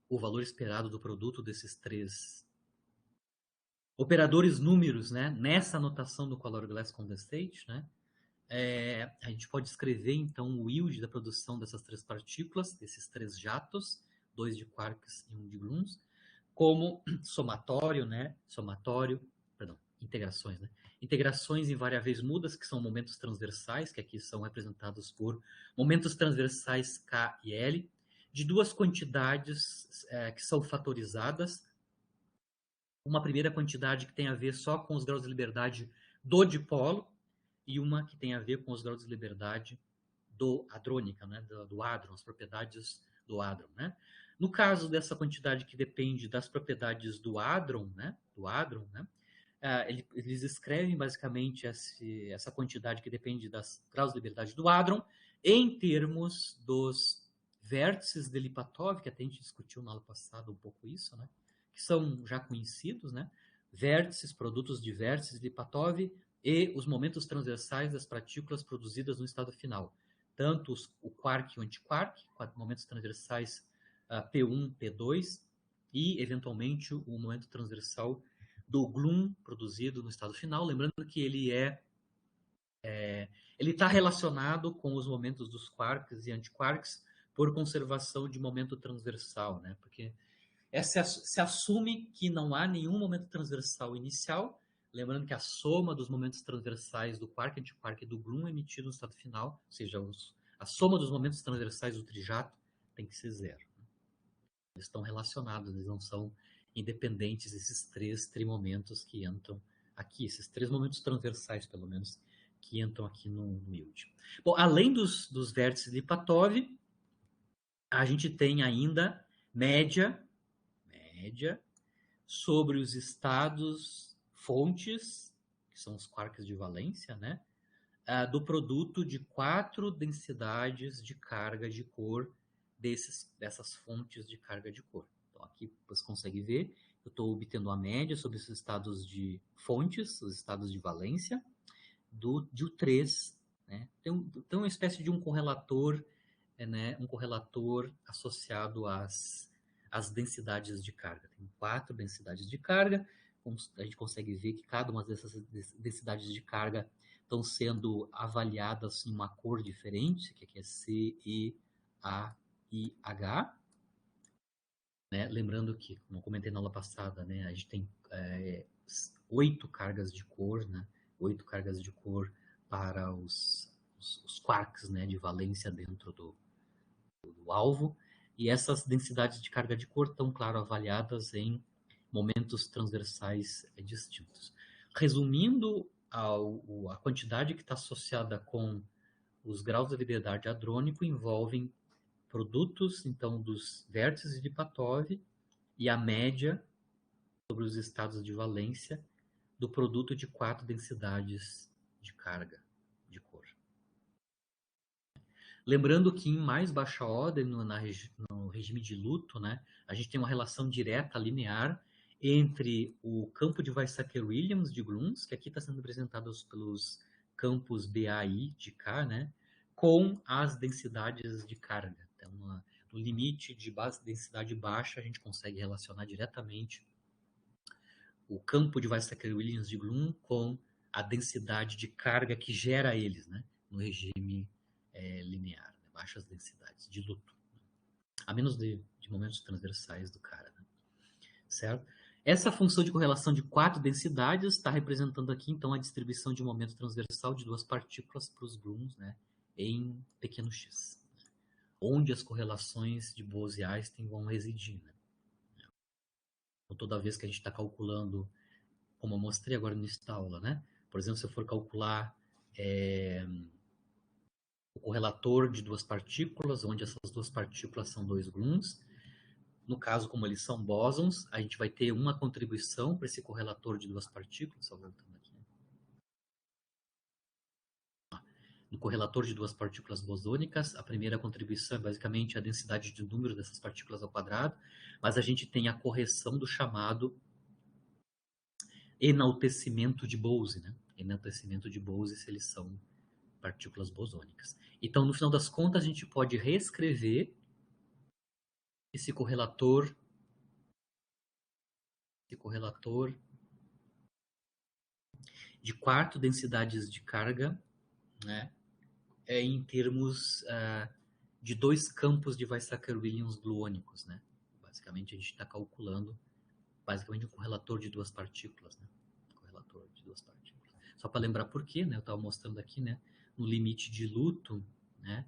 o valor esperado do produto desses 3 operadores números, né? Nessa anotação do Color Glass Condensate, né? A gente pode escrever, então, o yield da produção dessas 3 partículas, desses 3 jatos, 2 de quarks e 1 de gluons, como somatório, né? Integrações, né? Integrações em variáveis mudas, que são momentos transversais, que aqui são representados por momentos transversais K e L, de 2 quantidades que são fatorizadas. Uma primeira quantidade que tem a ver só com os graus de liberdade do dipolo, e uma que tem a ver com os graus de liberdade do hadrônica, né, do hadron, as propriedades do hadron. Né? No caso dessa quantidade que depende das propriedades do hadron, né, eles escrevem basicamente essa quantidade que depende das graus de liberdade do hadron em termos dos vértices de Lipatov, que até a gente discutiu na aula passada um pouco isso, né, que são já conhecidos, né, vértices, produtos de vértices de Lipatov, e os momentos transversais das partículas produzidas no estado final. Tanto o quark e o antiquark, momentos transversais P1, P2, e, eventualmente, o momento transversal do gluon produzido no estado final. Lembrando que ele está relacionado com os momentos dos quarks e antiquarks por conservação de momento transversal, né? Porque se assume que não há nenhum momento transversal inicial. Lembrando que a soma dos momentos transversais do quark, antiquark e do gluon emitido no estado final, ou seja, a soma dos momentos transversais do trijato tem que ser 0. Eles estão relacionados, eles não são independentes, esses 3 trimomentos que entram aqui, esses 3 momentos transversais, pelo menos, que entram aqui no yield. Bom, além dos vértices de Lipatov, a gente tem ainda média sobre os estados fontes, que são os quarks de valência, né, do produto de 4 densidades de carga de cor dessas fontes de carga de cor. Então, aqui você consegue ver, eu estou obtendo a média sobre esses estados de fontes, os estados de valência, de U3. Né? Tem uma espécie de um correlator, né, um correlator associado às densidades de carga. Tem 4 densidades de carga, a gente consegue ver que cada uma dessas densidades de carga estão sendo avaliadas em uma cor diferente, que aqui é C, E, A e H. Né? Lembrando que, como eu comentei na aula passada, né, a gente tem 8 cargas de cor, né? 8 cargas de cor para os quarks, né, de valência dentro do alvo, e essas densidades de carga de cor estão, claro, avaliadas em momentos transversais distintos. Resumindo, a quantidade que está associada com os graus de liberdade hadrônico envolvem produtos, então, dos vértices de Lipatov e a média sobre os estados de valência do produto de 4 densidades de carga de cor. Lembrando que em mais baixa ordem, no regime de luto, né, a gente tem uma relação direta, linear, entre o campo de Weizsäcker-Williams de gluons, que aqui está sendo representado pelos campos BAI de K, né, com as densidades de carga. Então, no limite de densidade baixa, a gente consegue relacionar diretamente o campo de Weizsäcker-Williams de Bloom com a densidade de carga que gera eles, né, no regime linear, né, baixas densidades de luto, a menos de momentos transversais do cara, né, certo? Essa função de correlação de 4 densidades está representando aqui, então, a distribuição de momento transversal de 2 partículas para os Blooms, né, em pequeno x, onde as correlações de Bose e Einstein vão residir, né? Então, toda vez que a gente está calculando, como eu mostrei agora no início da aula, né? Por exemplo, se eu for calcular o correlator de 2 partículas, onde essas 2 partículas são 2 Blooms, no caso, como eles são bósons, a gente vai ter uma contribuição para esse correlator de 2 partículas, só voltando aqui. No correlator de 2 partículas bosônicas, a primeira contribuição é basicamente a densidade de número dessas partículas ao quadrado, mas a gente tem a correção do chamado enaltecimento de Bose, né? Enaltecimento de Bose se eles são partículas bosônicas. Então, no final das contas, a gente pode reescrever esse correlator de 4 densidades de carga, né, em termos de 2 campos de Weizsäcker-Williams gluônicos, né? Basicamente, a gente está calculando basicamente um correlator de 2 partículas, né? Correlator de 2 partículas. Só para lembrar por quê, né? Eu estava mostrando aqui, né? No limite de luto, né?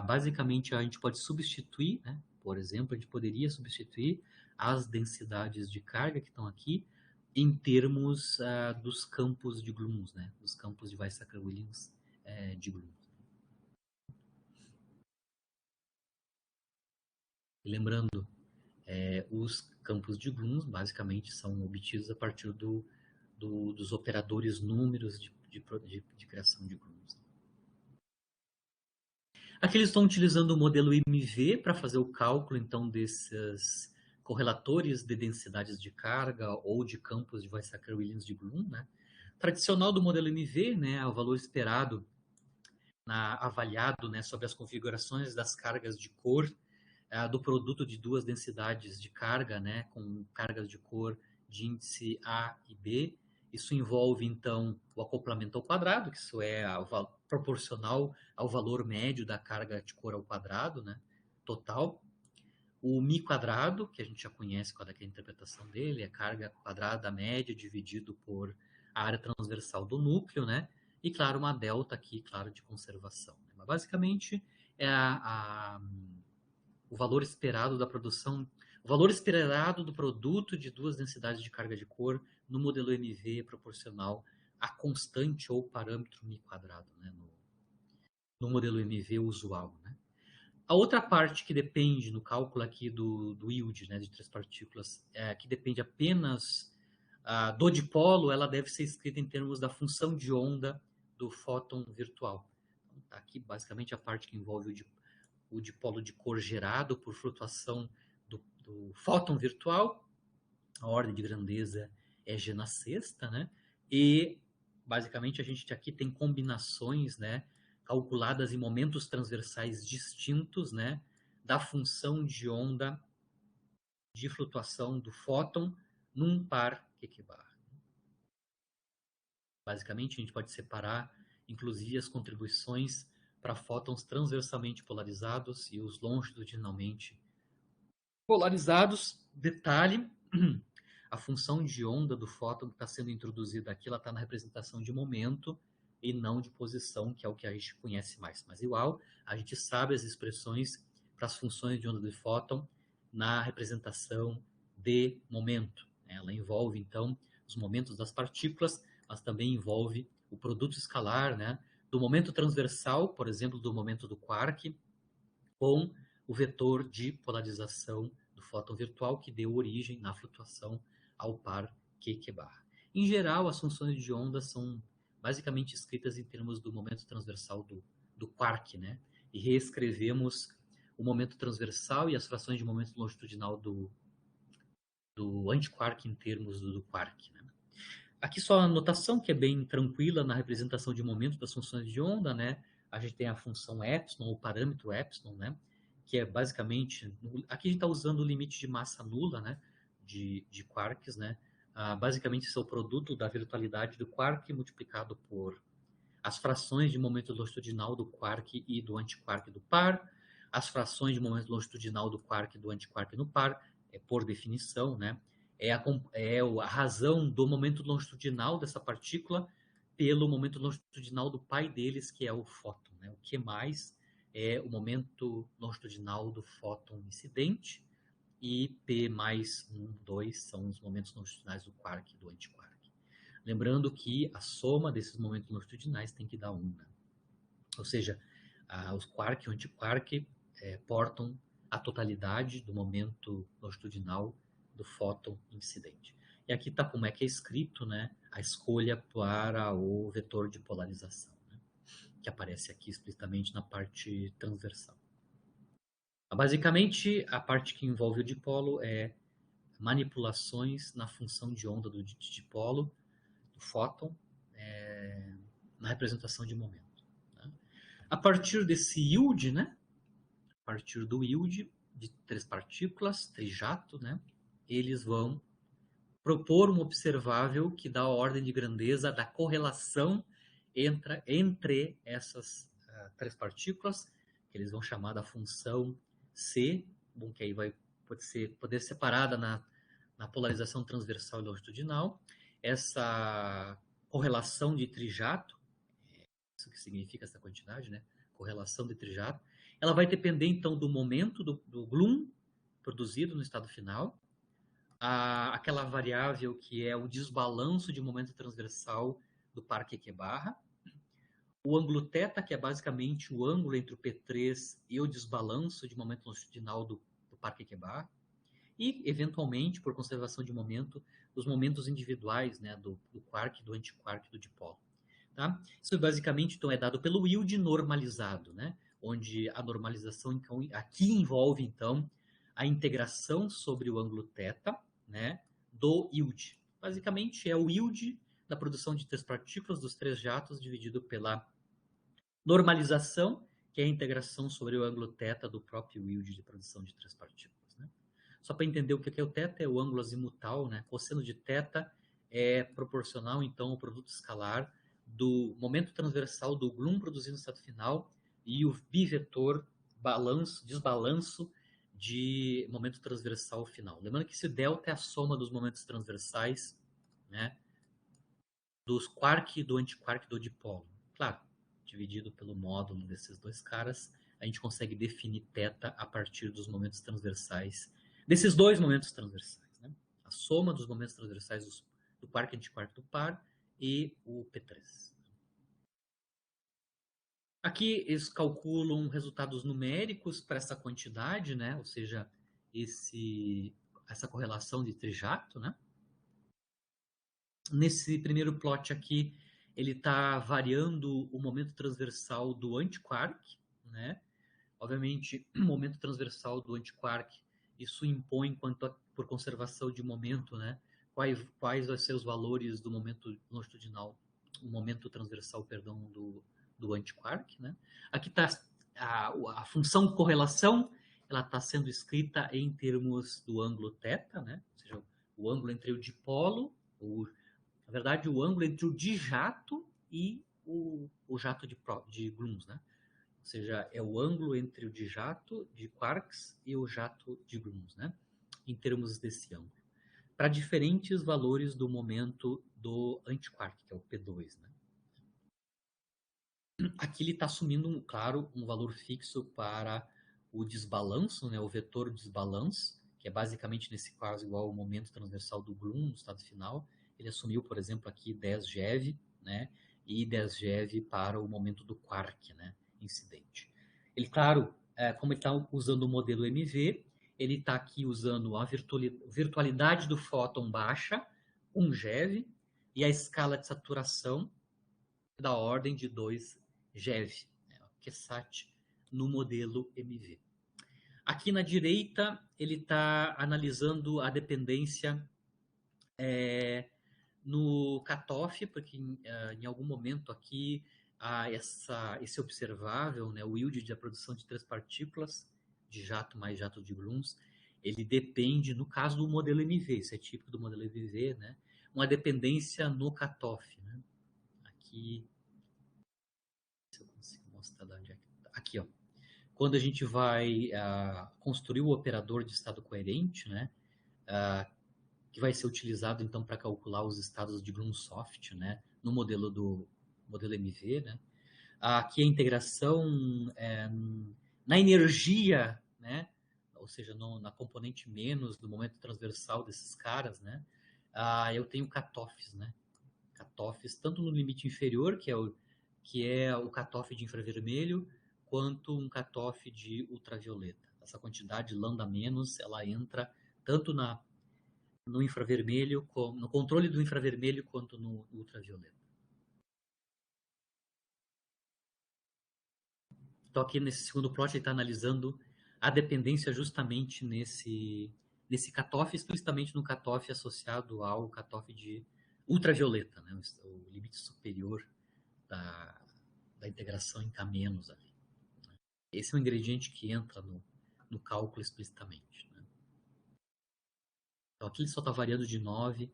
Basicamente, a gente pode substituir, né? Por exemplo, a gente poderia substituir as densidades de carga que estão aqui em termos dos campos de Grooms, né? Dos campos de Weizsäcker-Williams de Grooms. Lembrando, os campos de Grooms basicamente são obtidos a partir dos operadores números de criação de Grooms. Aqui eles estão utilizando o modelo MV para fazer o cálculo, então, desses correlatores de densidades de carga ou de campos de Weizsäcker-Williams de Bloom, né? Tradicional do modelo MV, né, é o valor esperado avaliado, né, sobre as configurações das cargas de cor do produto de 2 densidades de carga, né, com cargas de cor de índice A e B. Isso envolve, então, o acoplamento ao quadrado, que isso é proporcional ao valor médio da carga de cor ao quadrado, né, total. O μ quadrado, que a gente já conhece qual é a interpretação dele, é carga quadrada média dividido por a área transversal do núcleo, né? E, claro, uma delta aqui, claro, de conservação. Mas, basicamente, é o valor esperado da produção, o valor esperado do produto de 2 densidades de carga de cor no modelo MV é proporcional a constante ou parâmetro μ quadrado, né? No modelo MV usual, né? A outra parte que depende no cálculo aqui do yield, né, de 3 partículas, que depende apenas do dipolo, ela deve ser escrita em termos da função de onda do fóton virtual. Então, tá aqui basicamente a parte que envolve o dipolo de cor gerado por flutuação do fóton virtual. A ordem de grandeza é G na sexta, né? E basicamente a gente aqui tem combinações, né, calculadas em momentos transversais distintos, né, da função de onda de flutuação do fóton num par Q-bar. Basicamente, a gente pode separar, inclusive, as contribuições para fótons transversalmente polarizados e os longitudinalmente polarizados. Detalhe, a função de onda do fóton que está sendo introduzida aqui, ela está na representação de momento e não de posição, que é o que a gente conhece mais. Mas igual, a gente sabe as expressões para as funções de onda de fóton na representação de momento. Ela envolve, então, os momentos das partículas, mas também envolve o produto escalar, né, do momento transversal, por exemplo, do momento do quark, com o vetor de polarização do fóton virtual que deu origem na flutuação ao par Q-bar. Em geral, as funções de onda são basicamente escritas em termos do momento transversal do quark, né? E reescrevemos o momento transversal e as frações de momento longitudinal do antiquark em termos do quark, né? Aqui só a notação que é bem tranquila na representação de momento das funções de onda, né? A gente tem a função epsilon, o parâmetro epsilon, né? Que é basicamente... Aqui a gente está usando o limite de massa nula, né? De quarks, né? Basicamente, esse é o produto da virtualidade do quark multiplicado por as frações de momento longitudinal do quark e do antiquark do par, as frações de momento longitudinal do quark e do antiquark no par, por definição, né? A razão do momento longitudinal dessa partícula pelo momento longitudinal do pai deles, que é o fóton, né? O Q mais é o momento longitudinal do fóton incidente, e P mais 1, 2 são os momentos longitudinais do quark e do antiquark. Lembrando que a soma desses momentos longitudinais tem que dar 1, né? Ou seja, os quark e o antiquark portam a totalidade do momento longitudinal do fóton incidente. E aqui está como é que é escrito, né, a escolha para o vetor de polarização, né, que aparece aqui explicitamente na parte transversal. Basicamente, a parte que envolve o dipolo é manipulações na função de onda do dipolo, do fóton, na representação de momento. Né? A partir desse yield, né? A partir do yield de 3 partículas, trijato, né? Eles vão propor um observável que dá a ordem de grandeza da correlação entre essas 3 partículas, que eles vão chamar da função C, bom, que aí vai poder ser separada na polarização transversal e longitudinal. Essa correlação de trijato, isso que significa essa quantidade, né? Correlação de trijato, ela vai depender então do momento do Bloom produzido no estado final, aquela variável que é o desbalanço de momento transversal do par Q-barra, o ângulo θ, que é basicamente o ângulo entre o P3 e o desbalanço de momento longitudinal do par Q-barra, e, eventualmente, por conservação de momento, os momentos individuais, né, do quark, do antiquark, do dipolo. Tá? Isso basicamente então, é dado pelo yield normalizado, né, onde a normalização aqui envolve então a integração sobre o ângulo θ, né, do yield. Basicamente é o yield da produção de 3 partículas dos 3 jatos dividido pela normalização, que é a integração sobre o ângulo θ do próprio yield de produção de 3 partículas. Né? Só para entender o que é o θ, é o ângulo azimutal, né? Cosseno de θ é proporcional, então, ao produto escalar do momento transversal do Bloom produzido no estado final e o bivetor desbalanço de momento transversal final. Lembrando que esse delta é a soma dos momentos transversais, né, dos quark e do antiquark do dipolo. Claro, dividido pelo módulo desses dois caras, a gente consegue definir θ a partir dos momentos transversais, desses dois momentos transversais. Né? A soma dos momentos transversais do quark e antiquark do par e o P3. Aqui eles calculam resultados numéricos para essa quantidade, né? Ou seja, essa correlação de trijato, né? Nesse primeiro plot aqui, ele está variando o momento transversal do antiquark, né? Obviamente, o momento transversal do antiquark, isso impõe, por conservação de momento, né? Quais vão ser os valores do momento longitudinal, o momento transversal, perdão, do antiquark, né? Aqui está a função correlação, ela está sendo escrita em termos do ângulo θ, né? Ou seja, o ângulo entre o dipolo, na verdade, o ângulo entre o dijato e o jato de gluons, né? Ou seja, é o ângulo entre o dijato de quarks e o jato de gluons, né? Em termos desse ângulo. Para diferentes valores do momento do antiquark, que é o P2, né? Aqui ele está assumindo, claro, um valor fixo para o desbalanço, né? O vetor desbalanço, que é basicamente, nesse caso, igual ao momento transversal do Bloom no estado final. Ele assumiu, por exemplo, aqui 10 GeV, né? E 10 GeV para o momento do quark, né? Incidente. Ele, claro, como ele está usando o modelo MV, ele está aqui usando a virtualidade do fóton baixa, 1 GeV, e a escala de saturação da ordem de 2 GeV, né? QSAT, no modelo MV. Aqui na direita, ele está analisando a dependência no cutoff, porque em algum momento aqui esse observável, né, o yield de produção de 3 partículas, de jato mais jato de gluons, ele depende, no caso do modelo MV, isso é típico do modelo MV, né? Uma dependência no cutoff, né? Aqui, se eu consigo mostrar de onde é que tá. Aqui, ó. Quando a gente vai construir o operador de estado coerente, né? Que vai ser utilizado então para calcular os estados de Grunsoft, né? No modelo MV, né? Aqui a integração na energia, né? Ou seja, na componente menos do momento transversal desses caras, né? Eu tenho cutoffs, né? Cutoffs tanto no limite inferior, que é o cutoff de infravermelho, quanto um cutoff de ultravioleta. Essa quantidade lambda menos, ela entra tanto no infravermelho, no controle do infravermelho, quanto no ultravioleta. Então, aqui nesse segundo plot, ele está analisando a dependência justamente nesse cutoff, explicitamente no cutoff associado ao cutoff de ultravioleta, né? O limite superior da integração em K- ali. Esse é um ingrediente que entra no cálculo explicitamente, né? Então, aqui ele só está variando de 9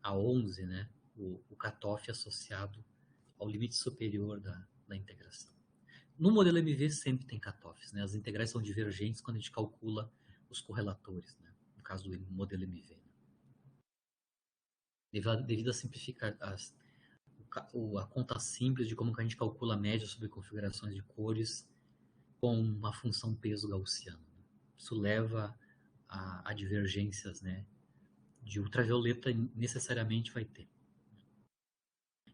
a 11, né? O cutoff associado ao limite superior da integração. No modelo MV sempre tem cutoffs, né? As integrais são divergentes quando a gente calcula os correlatores, né? No caso do modelo MV. Devido a simplificar a conta simples de como que a gente calcula a média sobre configurações de cores com uma função peso gaussiano. Isso leva a divergências, né? De ultravioleta necessariamente vai ter.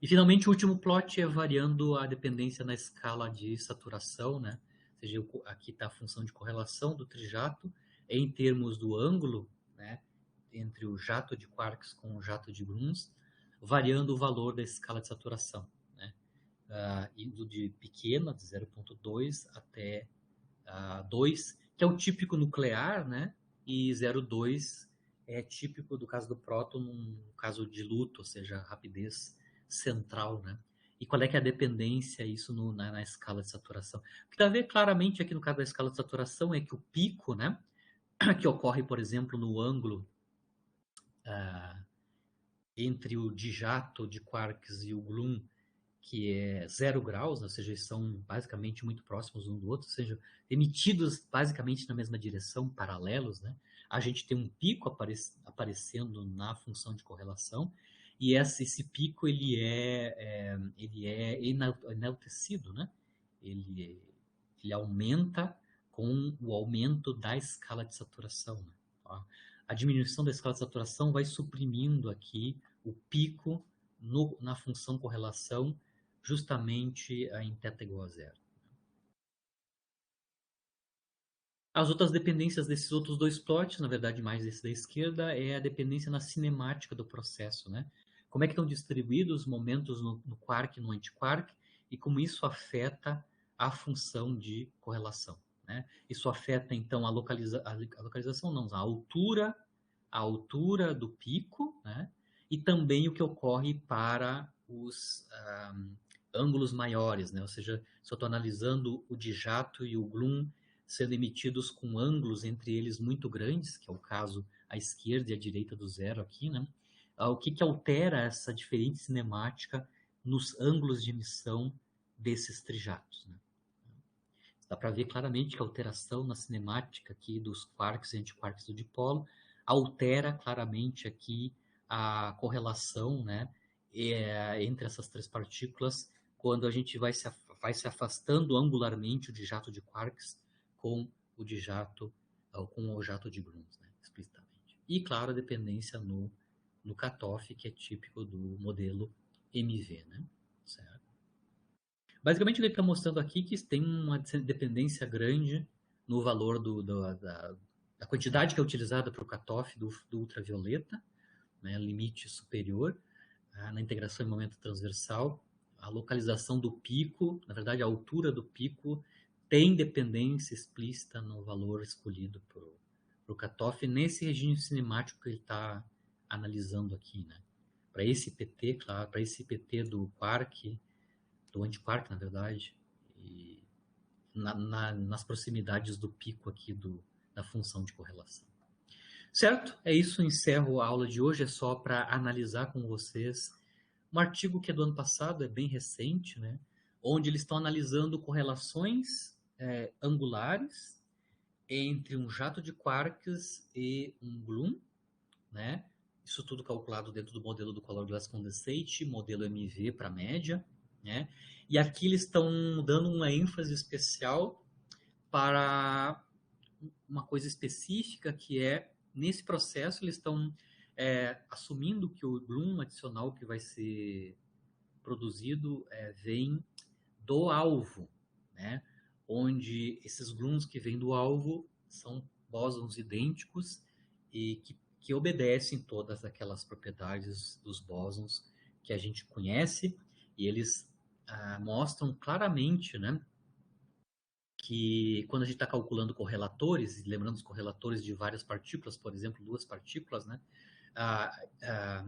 E finalmente o último plot é variando a dependência na escala de saturação, né? Ou seja, aqui está a função de correlação do trijato em termos do ângulo, né? Entre o jato de quarks com o jato de Grunz, variando o valor da escala de saturação, né? Indo de pequena, de 0,2 até 2, que é o típico nuclear, né? E 0,2 é típico do caso do próton, no caso de luto, ou seja, rapidez central, né? E qual é que é a dependência isso na escala de saturação? O que dá a ver claramente aqui no caso da escala de saturação é que o pico, né? Que ocorre, por exemplo, no ângulo entre o dijato de quarks e o gluon, que é 0 graus, né? Ou seja, eles são basicamente muito próximos um do outro, ou seja, emitidos basicamente na mesma direção, paralelos, né? A gente tem um pico aparecendo na função de correlação, e esse pico ele é enaltecido, né? Ele aumenta com o aumento da escala de saturação, né? A diminuição da escala de saturação vai suprimindo aqui o pico na função correlação, justamente em θ igual a zero. As outras dependências desses outros dois plots, na verdade mais esse da esquerda, é a dependência na cinemática do processo, né? Como é que estão distribuídos os momentos no quark e no antiquark e como isso afeta a função de correlação, né? Isso afeta então a localização, não, a altura do pico, né? E também o que ocorre para os ângulos maiores, né? Ou seja, se eu estou analisando o dijato e o gluon sendo emitidos com ângulos entre eles muito grandes, que é o caso à esquerda e à direita do zero aqui, né? O que altera essa diferente cinemática nos ângulos de emissão desses trijatos, né? Dá para ver claramente que a alteração na cinemática aqui dos quarks e antiquarks do dipolo altera claramente aqui a correlação, né, entre essas três partículas quando a gente vai se afastando angularmente o de jato de quarks com o de jato, com o jato de Grunz, né, explicitamente. E, claro, a dependência no cutoff, que é típico do modelo MV, né, certo? Basicamente, ele está mostrando aqui que tem uma dependência grande no valor da quantidade que é utilizada para o cutoff do ultravioleta, né, limite superior, na integração em momento transversal. A localização do pico, na verdade, a altura do pico, tem dependência explícita no valor escolhido para o cutoff, nesse regime cinemático que ele está analisando aqui, né? Para esse PT, claro, para esse PT do quark, do antiquark, na verdade, e nas proximidades do pico aqui da função de correlação. Certo? É isso, encerro a aula de hoje. É só para analisar com vocês um artigo que é do ano passado, é bem recente, né? Onde eles estão analisando correlações angulares entre um jato de quarks e um gluon, né? Isso tudo calculado dentro do modelo do Color Glass Condensate, modelo MV para média, né? E aqui eles estão dando uma ênfase especial para uma coisa específica, que é, nesse processo, eles estão assumindo que o bloom adicional que vai ser produzido vem do alvo, né? Onde esses blooms que vêm do alvo são bósons idênticos e que obedecem todas aquelas propriedades dos bósons que a gente conhece, e eles mostram claramente, né, que quando a gente está calculando correlatores, lembrando os correlatores de várias partículas, por exemplo, duas partículas, né, ah, ah,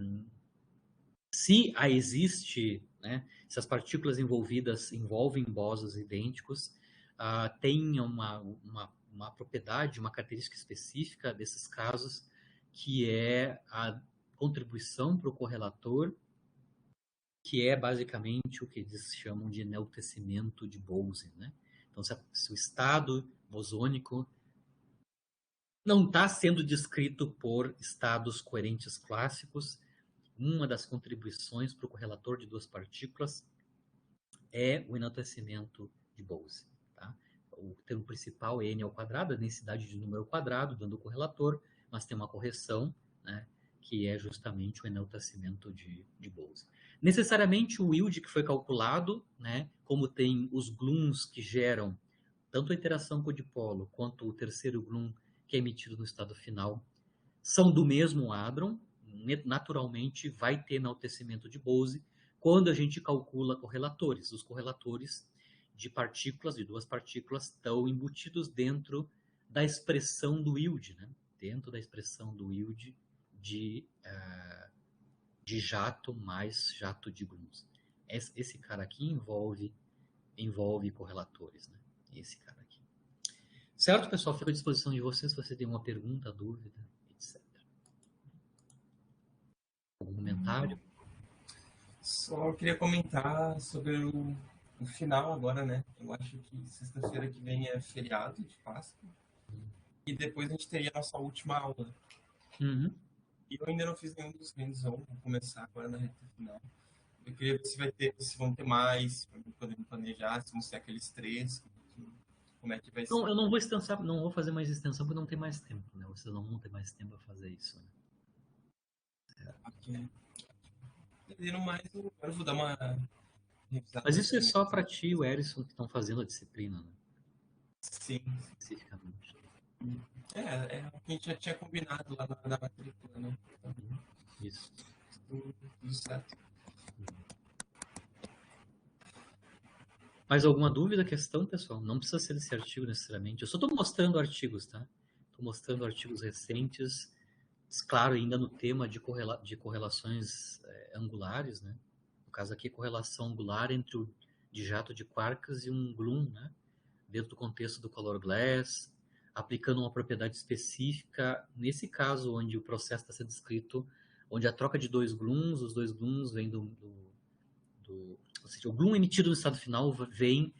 se existe, né, se as partículas envolvidas envolvem bósons idênticos, tem uma propriedade, uma característica específica desses casos, que é a contribuição para o correlator, que é basicamente o que eles chamam de enaltecimento de Bose, né? Então, se o estado bosônico não está sendo descrito por estados coerentes clássicos, uma das contribuições para o correlator de duas partículas é o enaltecimento de Bose. Tá? O termo principal é n ao quadrado, a densidade de número ao quadrado, dando o correlator, mas tem uma correção, né, que é justamente o enaltecimento de Bose. Necessariamente o yield que foi calculado, né, como tem os gluons que geram tanto a interação com o dipolo quanto o terceiro gluon que é emitido no estado final, são do mesmo hadron, naturalmente vai ter enaltecimento de Bose quando a gente calcula correlatores. Os correlatores de partículas, de duas partículas, estão embutidos dentro da expressão do yield, né? Dentro da expressão do yield de jato mais jato de gluons. Esse cara aqui envolve correlatores, né? Esse cara aqui. Certo, pessoal? Fico à disposição de vocês se você tem uma pergunta, dúvida, etc. Algum comentário? Só queria comentar sobre o final agora, né? Eu acho que sexta-feira que vem é feriado de Páscoa. E depois a gente teria a nossa última aula. Uhum. E eu ainda não fiz nenhum dos hands-on, vou começar agora na reta final. Eu queria ver se vão ter mais, para poder me planejar, se vão ser aqueles três, como é que vai ser. Não, eu não vou fazer mais extensão porque não tem mais tempo, né? Vocês não vão ter mais tempo para fazer isso, né? Aqui. E no mais, agora eu vou dar uma revisada. Mas isso é só para ti e o Erison que estão fazendo a disciplina, né? Sim. Especificamente. É o que a gente já tinha combinado lá na matrícula, né? Então, isso. Tudo certo. Mais alguma dúvida, questão, pessoal? Não precisa ser desse artigo necessariamente. Eu só estou mostrando artigos, tá? Estou mostrando artigos recentes, claro, ainda no tema de correlações angulares, né? No caso aqui, correlação angular entre o de jato de quarks e um gluon, né? Dentro do contexto do color glass, aplicando uma propriedade específica, nesse caso onde o processo está sendo descrito, onde a troca de dois gluons, os dois gluons vêm ou seja, o gluon emitido no estado final vem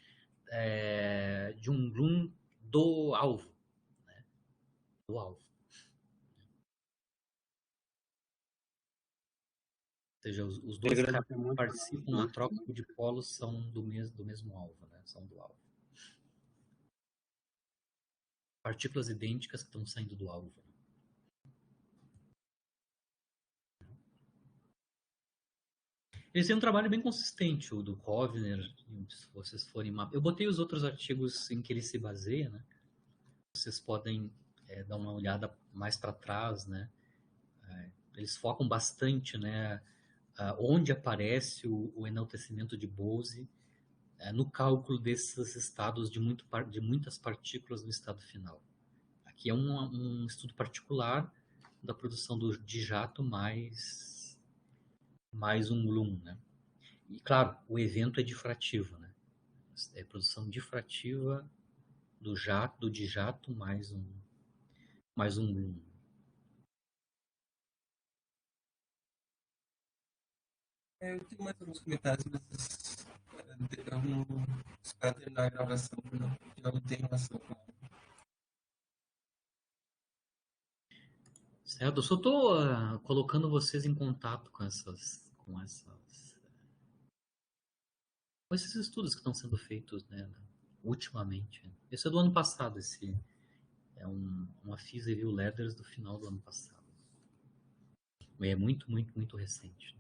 de um gluon do alvo, né? Do alvo. Ou seja, os dois caras que participam na troca de polos são do mesmo alvo, né? São do alvo. Partículas idênticas que estão saindo do alvo. Eles têm um trabalho bem consistente, o do Kovner, se vocês forem mapear. Eu botei os outros artigos em que ele se baseia, né? Vocês podem dar uma olhada mais para trás, né? Eles focam bastante, né? Onde aparece o enaltecimento de Bose no cálculo desses estados de muitas partículas no estado final. Aqui é um estudo particular da produção de jato mais um gluon, né? E, claro, o evento é difrativo, né? É produção difrativa do de jato mais um gluon. Eu tenho mais alguns comentários, mas eu não espero terminar a gravação, porque não tem relação com Certo? Eu só estou colocando vocês em contato com esses estudos que estão sendo feitos, né, ultimamente. Esse é do ano passado, esse é uma Fizz Review Letters do final do ano passado. É muito, muito, muito recente.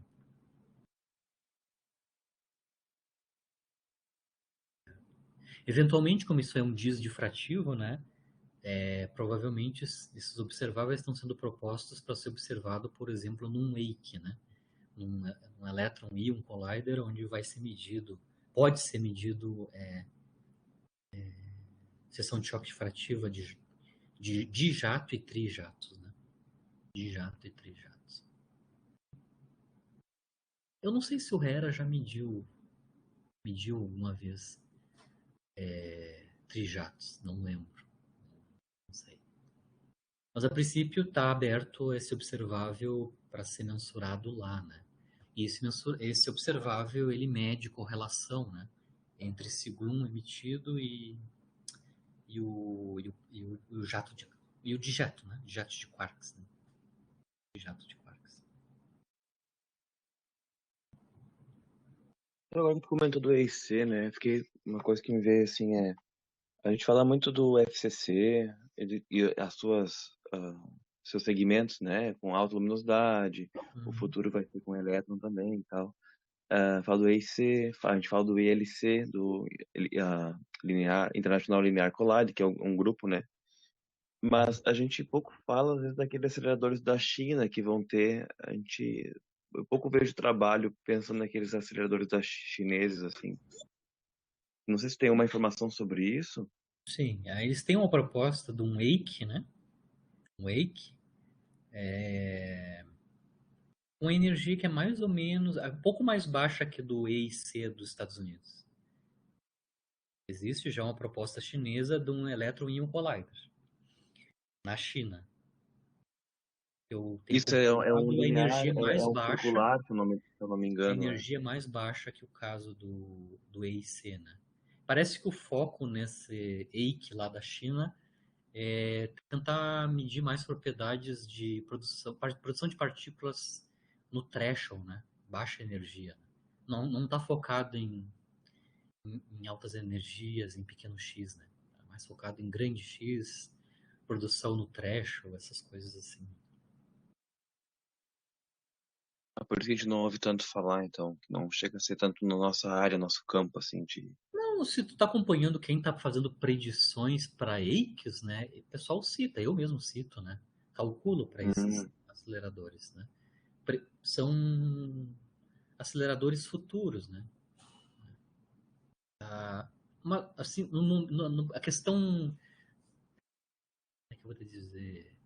Eventualmente, como isso é um disdifrativo, né, provavelmente esses observáveis estão sendo propostos para ser observado, por exemplo, num wake, né, num electron-ion collider, onde pode ser medido seção de choque difrativa de jato e trijatos, né, de jato e trijatos. Eu não sei se o Hera já mediu alguma vez trijatos, não lembro, não sei. Mas a princípio está aberto esse observável para ser mensurado lá, né? E esse observável ele mede correlação, né, entre sigum emitido e o jato e o dijeto, né? Dijeto de quarks, né? Jato de quarks. Agora que tu comentou do EIC, né? Fiquei uma coisa que me veio assim a gente fala muito do FCC e as seus segmentos, né? Com alta luminosidade, o futuro vai ser com elétron também e tal. Fala do EIC, a gente fala do ILC, International Linear Collide, que é um grupo, né? Mas a gente pouco fala, às vezes, daqueles aceleradores da China que vão ter. Eu pouco vejo trabalho pensando naqueles aceleradores da chineses, assim. Não sei se tem uma informação sobre isso. Sim, aí eles têm uma proposta de um wake, né? Um wake com energia que é mais ou menos, um pouco mais baixa que do EIC dos Estados Unidos. Existe já uma proposta chinesa de um electron-ion collider na China. Eu tenho Isso é um comprovado a linear, energia mais é um baixa, circular, se eu não me a engano. energia mais baixa que o caso do EIC, né? Parece que o foco nesse EIC lá da China é tentar medir mais propriedades de produção de partículas no threshold, né? Baixa energia. Não está focado em altas energias, em pequeno x, né? Tá mais focado em grande x, produção no threshold, essas coisas assim. Por isso que a gente não ouve tanto falar, então. Que não chega a ser tanto na nossa área, nosso campo, assim, de... Não, se tu tá acompanhando quem está fazendo predições para EICs, né? O pessoal cita, eu mesmo cito, né? Calculo para esses aceleradores, né? São aceleradores futuros, né? Assim, a questão, como é que eu vou te dizer?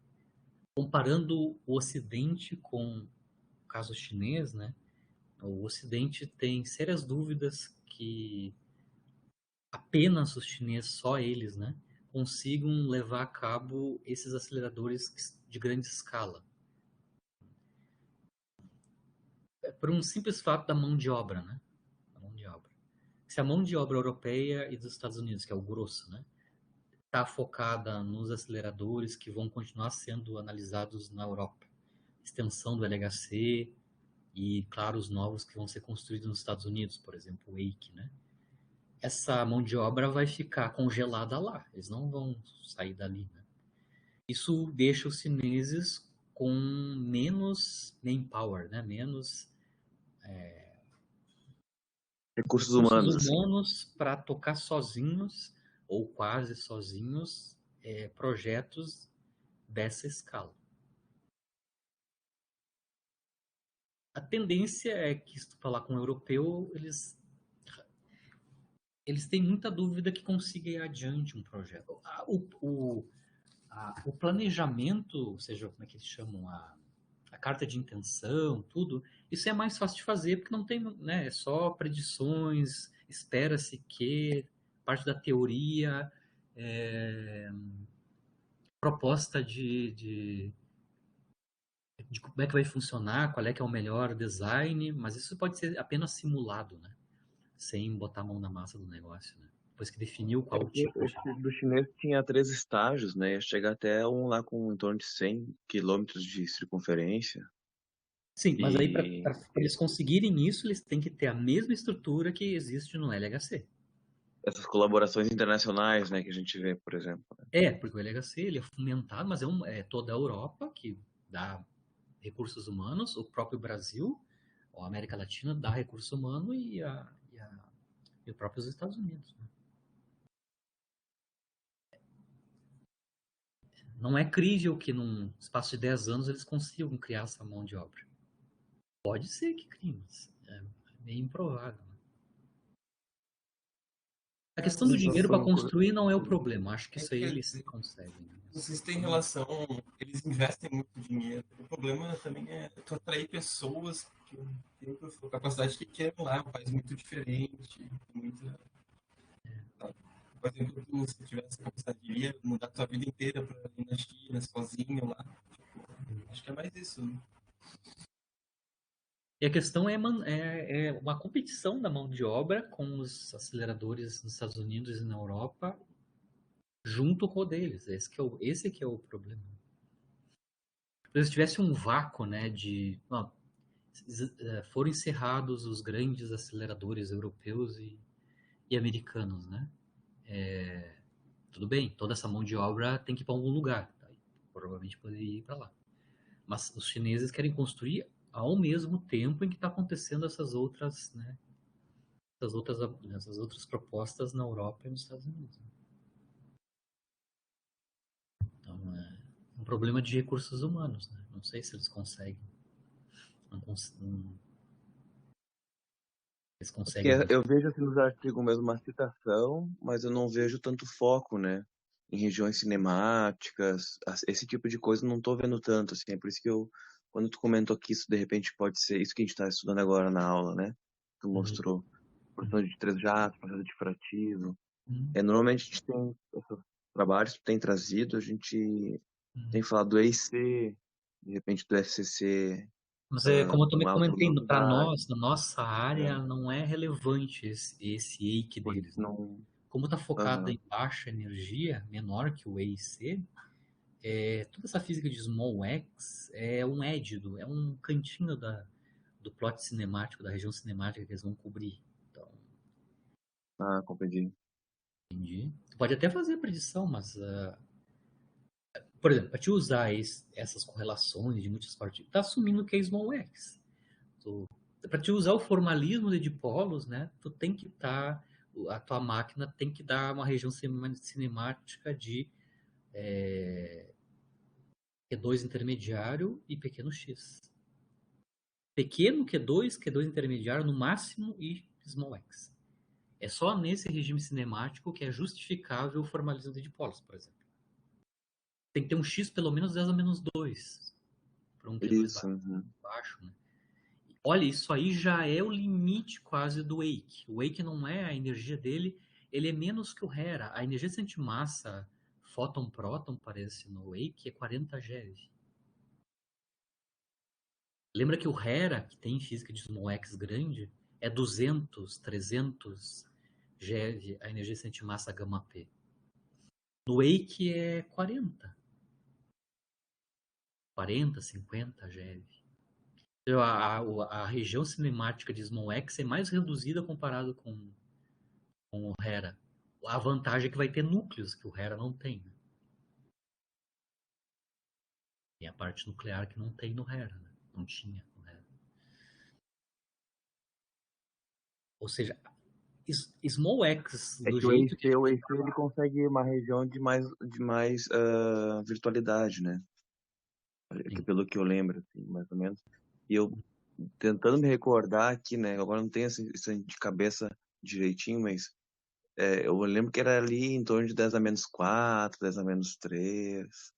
Comparando o Ocidente com o caso chinês, né? O Ocidente tem sérias dúvidas que apenas os chineses, só eles, né, consigam levar a cabo esses aceleradores de grande escala. Por um simples fato da mão de obra, né? A mão de obra. Se a mão de obra europeia e dos Estados Unidos, que é o grosso, né, está focada nos aceleradores que vão continuar sendo analisados na Europa, extensão do LHC e, claro, os novos que vão ser construídos nos Estados Unidos, por exemplo, o Wake, né? Essa mão de obra vai ficar congelada lá, eles não vão sair dali, né? Isso deixa os chineses com menos manpower, né? Menos Recursos recursos humanos, assim. humanos para tocar sozinhos ou quase sozinhos projetos dessa escala. A tendência é que, se tu falar com um europeu, eles têm muita dúvida que consiga ir adiante um projeto. O planejamento, ou seja, como é que eles chamam, a carta de intenção, tudo, isso é mais fácil de fazer porque não tem, né, é só predições, espera-se que parte da teoria, proposta de de como é que vai funcionar, qual é que é o melhor design, mas isso pode ser apenas simulado, né? Sem botar a mão na massa do negócio, né? Depois que definiu qual tipo de... Esse do chinês tinha 3 estágios, né? Ia chegar até um lá com em torno de 100 quilômetros de circunferência. Sim, mas aí para E eles conseguirem isso, eles têm que ter a mesma estrutura que existe no LHC. essas colaborações internacionais, né, que a gente vê, por exemplo. Porque o LHC ele é fomentado, mas é toda a Europa que dá recursos humanos, o próprio Brasil, a América Latina dá recurso humano e os próprios Estados Unidos. Né? Não é crível que num espaço de 10 anos eles consigam criar essa mão de obra. Pode ser que criem, mas é meio improvável. Né? A questão do dinheiro para construir não é o problema. Acho que isso aí eles conseguem. Né? Vocês têm relação, eles investem muito dinheiro. O problema também é tu atrair pessoas que têm a capacidade que querem lá, um país muito diferente, muita... Por exemplo, se tivesse a capacidade de mudar tua vida inteira para ir na China, sozinho lá. Tipo, acho que é mais isso. Né? E a questão é uma competição da mão de obra com os aceleradores nos Estados Unidos e na Europa junto com o deles. Esse que é o problema. Se tivesse um vácuo, né, foram encerrados os grandes aceleradores europeus e americanos, né? Tudo bem, toda essa mão de obra tem que ir para algum lugar, tá? Provavelmente poderia ir para lá. Mas os chineses querem construir ao mesmo tempo em que está acontecendo essas outras, né? Essas outras propostas na Europa e nos Estados Unidos. Né? Então é um problema de recursos humanos, né? Não sei se eles conseguem. Eles Porque conseguem. eu vejo assim nos artigos mesmo uma citação, mas eu não vejo tanto foco, né? Em regiões cinemáticas, esse tipo de coisa eu não tô vendo tanto, assim. É por isso que quando tu comentou que isso de repente pode ser isso que a gente está estudando agora na aula, né? Tu mostrou produção de 3 jatos, processo difrativo. Normalmente a gente tem esses trabalhos que tu tem trazido, a gente tem falado do EIC, de repente do FCC, Mas como eu com também alta comentei, para luminosidade, nós, na nossa área, né? não é relevante esse EIC Por isso deles. Né? não. Como está focado Aham. em baixa energia, menor que o EIC, toda essa física de small x é um édido, é um cantinho do plot cinemático, da região cinemática que eles vão cobrir. Então, Ah, compreendi. entendi. Tu pode até fazer a predição, mas, por exemplo, para te usar essas correlações de muitas partículas, está assumindo que é small x. Para te usar o formalismo de dipolos, né, tu tem que a tua máquina tem que dar uma região cinemática de Q2 intermediário e pequeno x. Pequeno Q2, Q2 intermediário no máximo e small x. É só nesse regime cinemático que é justificável o formalismo de dipolos, por exemplo. Tem que ter um x pelo menos 10 a menos 2 para um Q2 Isso. Uhum. baixo, né? Olha, isso aí já é o limite quase do Wake. O Wake não é a energia dele, ele é menos que o Hera. A energia de antimassa fóton-próton, parece, no Wake, é 40 GeV. Lembra que o Hera, que tem física de small x grande, é 200, 300 GeV, a energia de antimassa γp. No Wake é 40. 40, 50 GeV. A região cinemática de small x é mais reduzida comparado com o Hera. A vantagem é que vai ter núcleos que o Hera não tem. Né? Tem a parte nuclear que não tem no Hera. Né? Não tinha no Hera. Ou seja, small x É do que o jeito que... EIC ele consegue uma região de mais virtualidade, né? Que pelo que eu lembro, assim, mais ou menos. E eu tentando me recordar aqui, né? Agora não tenho isso de cabeça direitinho, mas eu lembro que era ali em torno de 10 a menos 4, 10 a menos 3.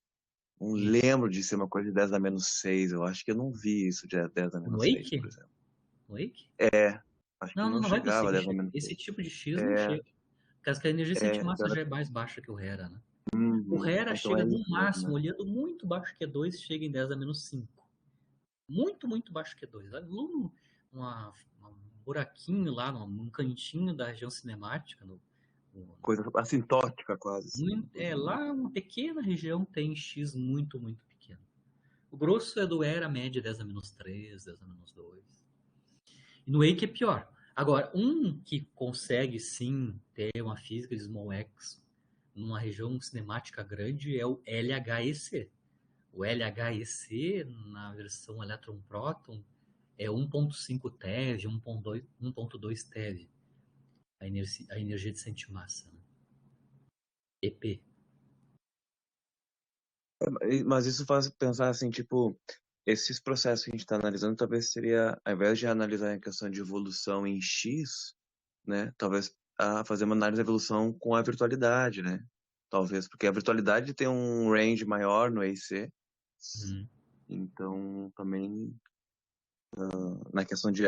Não lembro de ser uma coisa de 10 a menos 6. Eu acho que eu não vi isso de 10 a No menos 6, Wake? por exemplo. No Wake? Acho que Não, não não vai chegava a conseguir 10 a chegar. menos Esse 6. tipo de X não É, chega. Porque a energia de antimassa então já é mais baixa que o Hera, né? O uhum. Hera Então chega é no isso mesmo, máximo, né? olhando muito baixo Q2, chega em 10 a menos 5. muito, muito baixo que Q2. Um buraquinho lá, num cantinho da região cinemática, Coisa assintótica quase. Assim. lá uma pequena região tem X muito, muito pequeno. O grosso é do era média 10 a menos 3, 10 a menos 2. E no Wake é pior. Agora, um que consegue sim ter uma física de small x numa região cinemática grande é o LHEC. O LHEC, na versão elétron-próton, é 1.5 TeV, 1.2 TeV, a energia de centimassa. Né? EP. Mas isso faz pensar assim, tipo, esses processos que a gente está analisando, talvez seria, ao invés de analisar a questão de evolução em X, né, talvez fazer uma análise da evolução com a virtualidade, né? Talvez, porque a virtualidade tem um range maior no EIC, então também na questão de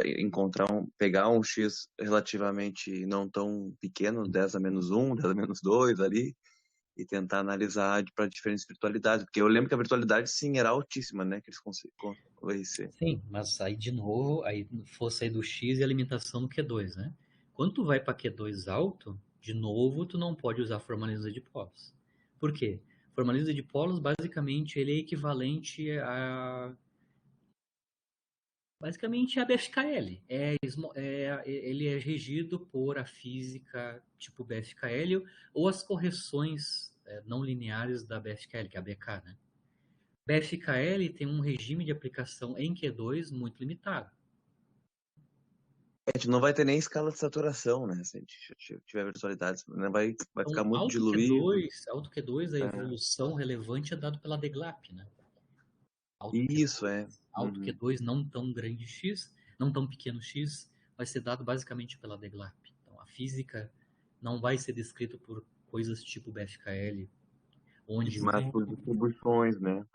pegar um X relativamente não tão pequeno, 10 a menos 1, 10 a menos 2 ali, e tentar analisar para diferentes virtualidades, porque eu lembro que a virtualidade sim era altíssima, né, que eles conseguiam. Sim, mas aí de novo, aí fosse aí do X e a limitação no Q2, né? Quando tu vai para Q2 alto, de novo, tu não pode usar formalismo de polos. Por quê? Formalismo de polos, basicamente, ele é equivalente a basicamente a BFKL. Ele é regido por a física tipo BFKL ou as correções não lineares da BFKL, que é a BK, né? BFKL tem um regime de aplicação em Q2 muito limitado. A gente não vai ter nem escala de saturação, né? Se a gente tiver virtualidade, né? Vai Então, ficar muito diluído. Alto Q2, a evolução relevante é dado pela DGLAP, né? Isso, Alto Q2 não tão grande X, não tão pequeno X, vai ser dado basicamente pela DGLAP. Então, a física não vai ser descrita por coisas tipo BFKL, onde... Mas por distribuições, né?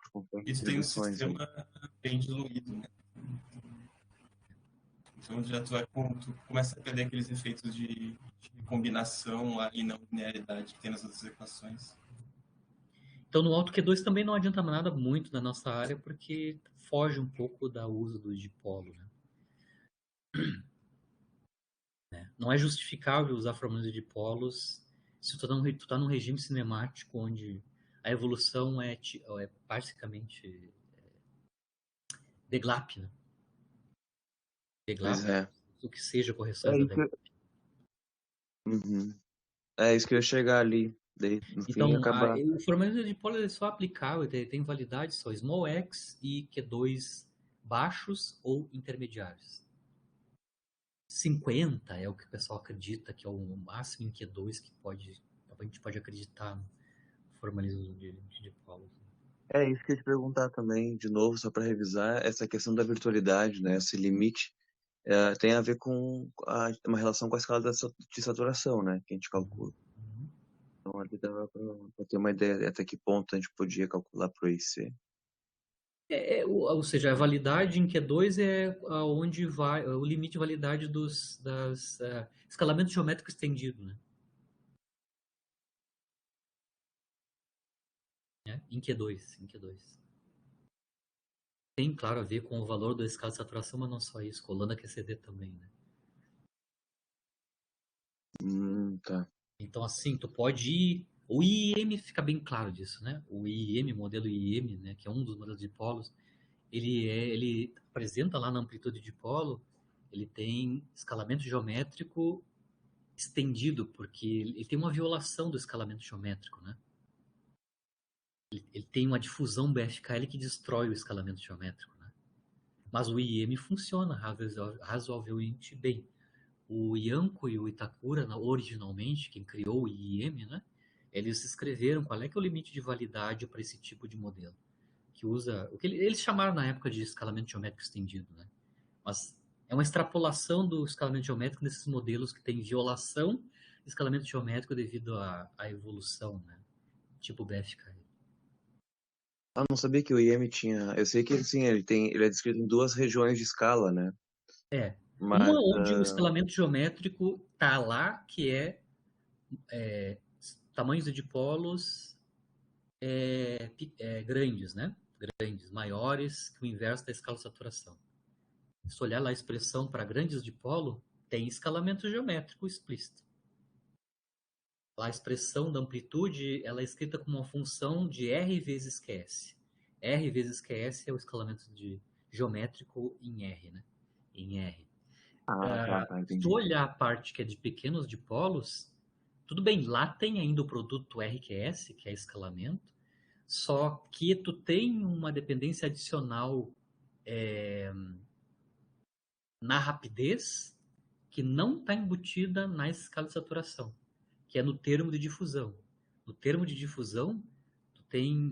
Isso tem um sistema bem diluído, né? Então já tu começa a perder aqueles efeitos de combinação e não linearidade que tem nas outras equações. Então, no Alto Q2 também não adianta nada muito na nossa área, porque foge um pouco do uso do dipolo. Né? Não é justificável usar formulas de dipolos se tu tá num regime cinemático onde a evolução é basicamente DGLAP, né? Pois é. O que seja correções da DGLAP. É isso que eu ia chegar ali. Daí, no fim, acabar. O formalismo de dipolo é só aplicável, tem validade só small x e Q2 baixos ou intermediários. 50 é o que o pessoal acredita que é o máximo em Q2 que a gente pode acreditar no formalismo de dipolo. É isso que eu ia te perguntar também, de novo, só para revisar, essa questão da virtualidade, né? Esse limite tem a ver com uma relação com a escala de saturação, né? Que a gente calcula. Então, ali dava para ter uma ideia até que ponto a gente podia calcular para o IC. Ou seja, a validade em Q2 é onde vai o limite de validade dos escalamento geométrico estendido, né? Em Q2. Tem, claro, a ver com o valor da escala de saturação, mas não só isso, com o lambda QCD também, né? Tá. Então, assim, tu pode ir... O IEM fica bem claro disso, né? O IEM, modelo IEM, né, que é um dos modelos de polos, ele apresenta lá na amplitude de polo, ele tem escalamento geométrico estendido, porque ele tem uma violação do escalamento geométrico, né? Ele tem uma difusão BFKL que destrói o escalamento geométrico, né? Mas o IEM funciona razoavelmente bem. O Yanko e o Itakura, originalmente, quem criou o IEM, né? Eles escreveram qual é que é o limite de validade para esse tipo de modelo, que usa o que eles chamaram na época de escalamento geométrico estendido, né? Mas é uma extrapolação do escalamento geométrico nesses modelos que tem violação de escalamento geométrico devido à evolução, né? Tipo BFK. Não sabia que o IEM tinha. Eu sei que ele é descrito em duas regiões de escala, né? Uma onde o escalamento geométrico tá lá, que é tamanhos de dipolos grandes, né? grandes, maiores que o inverso da escala de saturação. Se olhar lá a expressão para grandes dipolo, tem escalamento geométrico explícito. Lá a expressão da amplitude ela é escrita como uma função de R vezes QS. R vezes QS é o escalamento geométrico em R, né? Em R. Tá, Se entendi. tu olhar a parte que é de pequenos dipolos, tudo bem, lá tem ainda o produto RQS, que é escalamento, só que tu tem uma dependência adicional na rapidez que não está embutida na escala de saturação, que é no termo de difusão. No termo de difusão, tu tem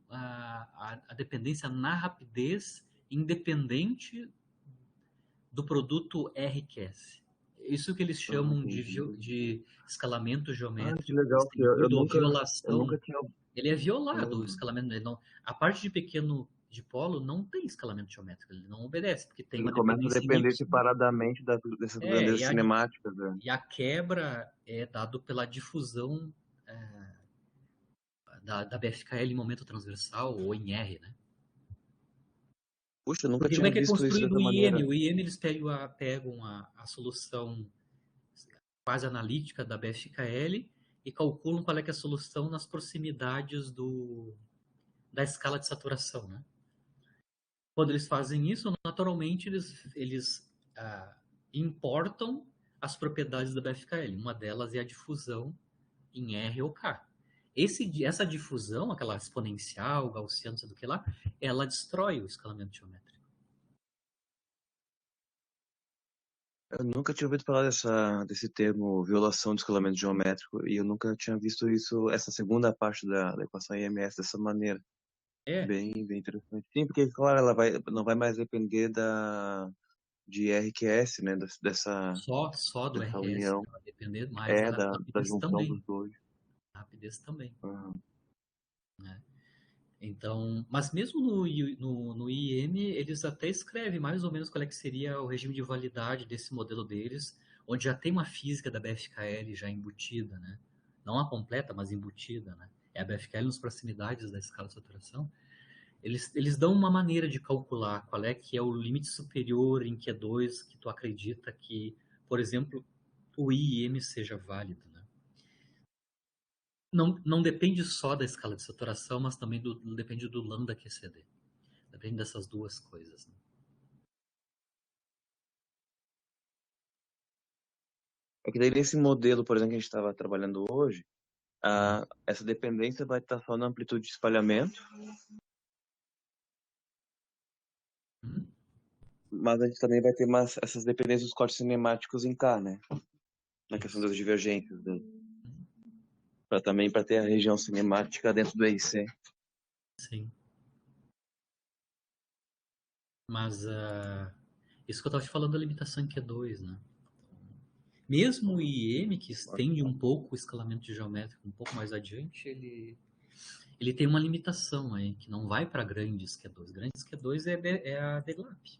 a dependência na rapidez independente do produto RQS. Isso que eles chamam de escalamento Que geométrico legal, que eu distribuído ou eu violação. nunca tinha. Ele é violado, o Hum, escalamento. A parte de pequeno dipolo não tem escalamento geométrico, ele não obedece, porque tem Ele uma começa a dependência em depender Y. separadamente dessas É, grandezas cinemáticas, né? e a quebra é dado pela difusão da BFKL em momento transversal ou em R, né? Puxa, eu nunca Porque como é tinha que é visto isso construído dessa o IM? maneira. O IM eles pegam a solução quase analítica da BFKL e calculam qual é que é a solução nas proximidades da escala de saturação, né? Quando eles fazem isso, naturalmente eles importam as propriedades da BFKL. Uma delas é a difusão em R ou K. Essa difusão, aquela exponencial, gaussiana, não sei do que lá, ela destrói o escalamento geométrico. Eu nunca tinha ouvido falar desse termo violação de escalamento geométrico e eu nunca tinha visto isso, essa segunda parte da equação IMS dessa maneira. É, Bem interessante. Sim, porque, claro, não vai mais depender de RQS, né? só do Dessa RQS, união. né? Vai depender mais da Da rapidez junção também. dos dois. A rapidez também. Uhum. Né? Então, mas mesmo no IEM, eles até escrevem mais ou menos qual é que seria o regime de validade desse modelo deles, onde já tem uma física da BFKL já embutida, né? Não a completa, mas embutida, né? É a BFKL nas proximidades da escala de saturação. Eles dão uma maneira de calcular qual é que é o limite superior em Q2 que tu acredita que, por exemplo, o IEM seja válido, né? Não depende só da escala de saturação, mas também depende do lambda QCD. Depende dessas duas coisas. Né? É que daí nesse modelo, por exemplo, que a gente estava trabalhando hoje, essa dependência vai estar só na amplitude de espalhamento, mas a gente também vai ter essas dependências dos cortes cinemáticos em K, né? Na questão Isso. das divergências, para ter a região cinemática dentro do EIC. Sim. Mas isso que eu estava te falando da limitação em Q2, né? Mesmo o IEM, que estende um pouco o escalamento geométrico um pouco mais adiante, ele tem uma limitação aí, que não vai para grandes Q2. Grandes Q2 é a DEGLAP.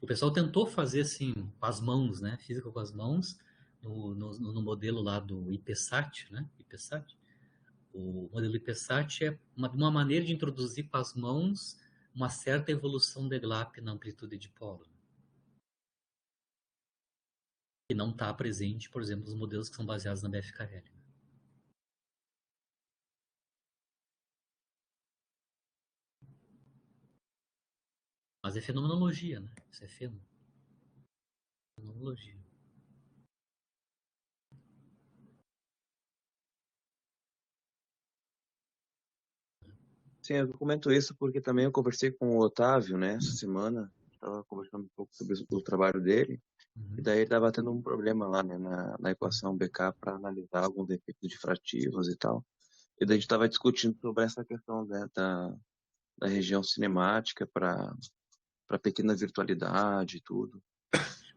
O pessoal tentou fazer assim, com as mãos, né? Física com as mãos, no modelo lá do IPSAT, né? IPSAT. O modelo IPSAT é uma maneira de introduzir com as mãos uma certa evolução de GLAP na amplitude de polo. Que não está presente, por exemplo, nos modelos que são baseados na BFKL. Mas é fenomenologia, né? Isso é fenomenologia. Sim, eu comento isso porque também eu conversei com o Otávio, né, essa semana. Estava conversando um pouco sobre o trabalho dele. E daí ele estava tendo um problema lá, né, na equação BK para analisar alguns efeitos difrativos e tal. E daí a gente estava discutindo sobre essa questão, né, da região cinemática para pequena virtualidade e tudo.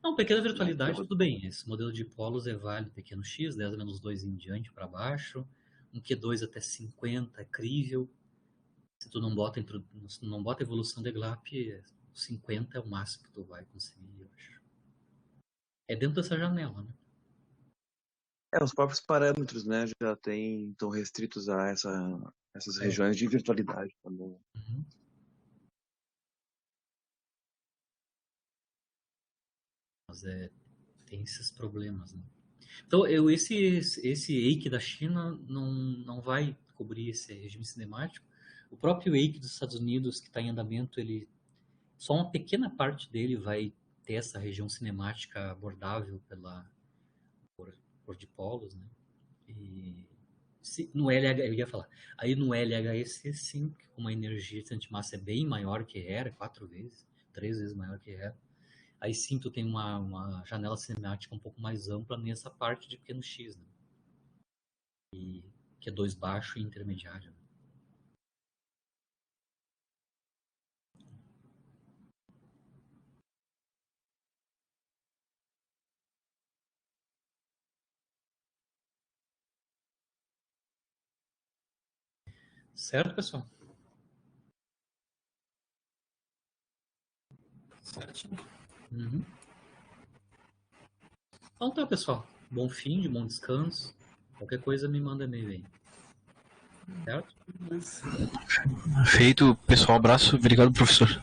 Não, pequena Né, virtualidade, tudo bem. Esse modelo de polos é válido, pequeno x, 10 menos 2 em diante para baixo. Um Q2 até 50 é crível. Se tu não bota evolução de GLAP, 50 é o máximo que tu vai conseguir, eu acho. É dentro dessa janela, né? Os próprios parâmetros, né, já estão restritos a essas É. regiões de virtualidade também. Uhum. Mas tem esses problemas, né? Então, esse EIC da China não vai cobrir esse regime cinemático. O próprio EIC dos Estados Unidos, que está em andamento, só uma pequena parte dele vai ter essa região cinemática abordável por dipolos, né? E no LH, eu ia falar, aí no LHC sim, como a energia de antimassa é bem maior que era, 4 vezes, 3 vezes maior que era, aí sim tu tem uma janela cinemática um pouco mais ampla nessa parte de pequeno X, né? Que é 2 baixo e intermediário. Né? Certo, pessoal? Certinho. Uhum. Então tá, pessoal. Bom fim de bom descanso. Qualquer coisa me manda e-mail aí. Certo? Feito, pessoal. Abraço. Obrigado, professor.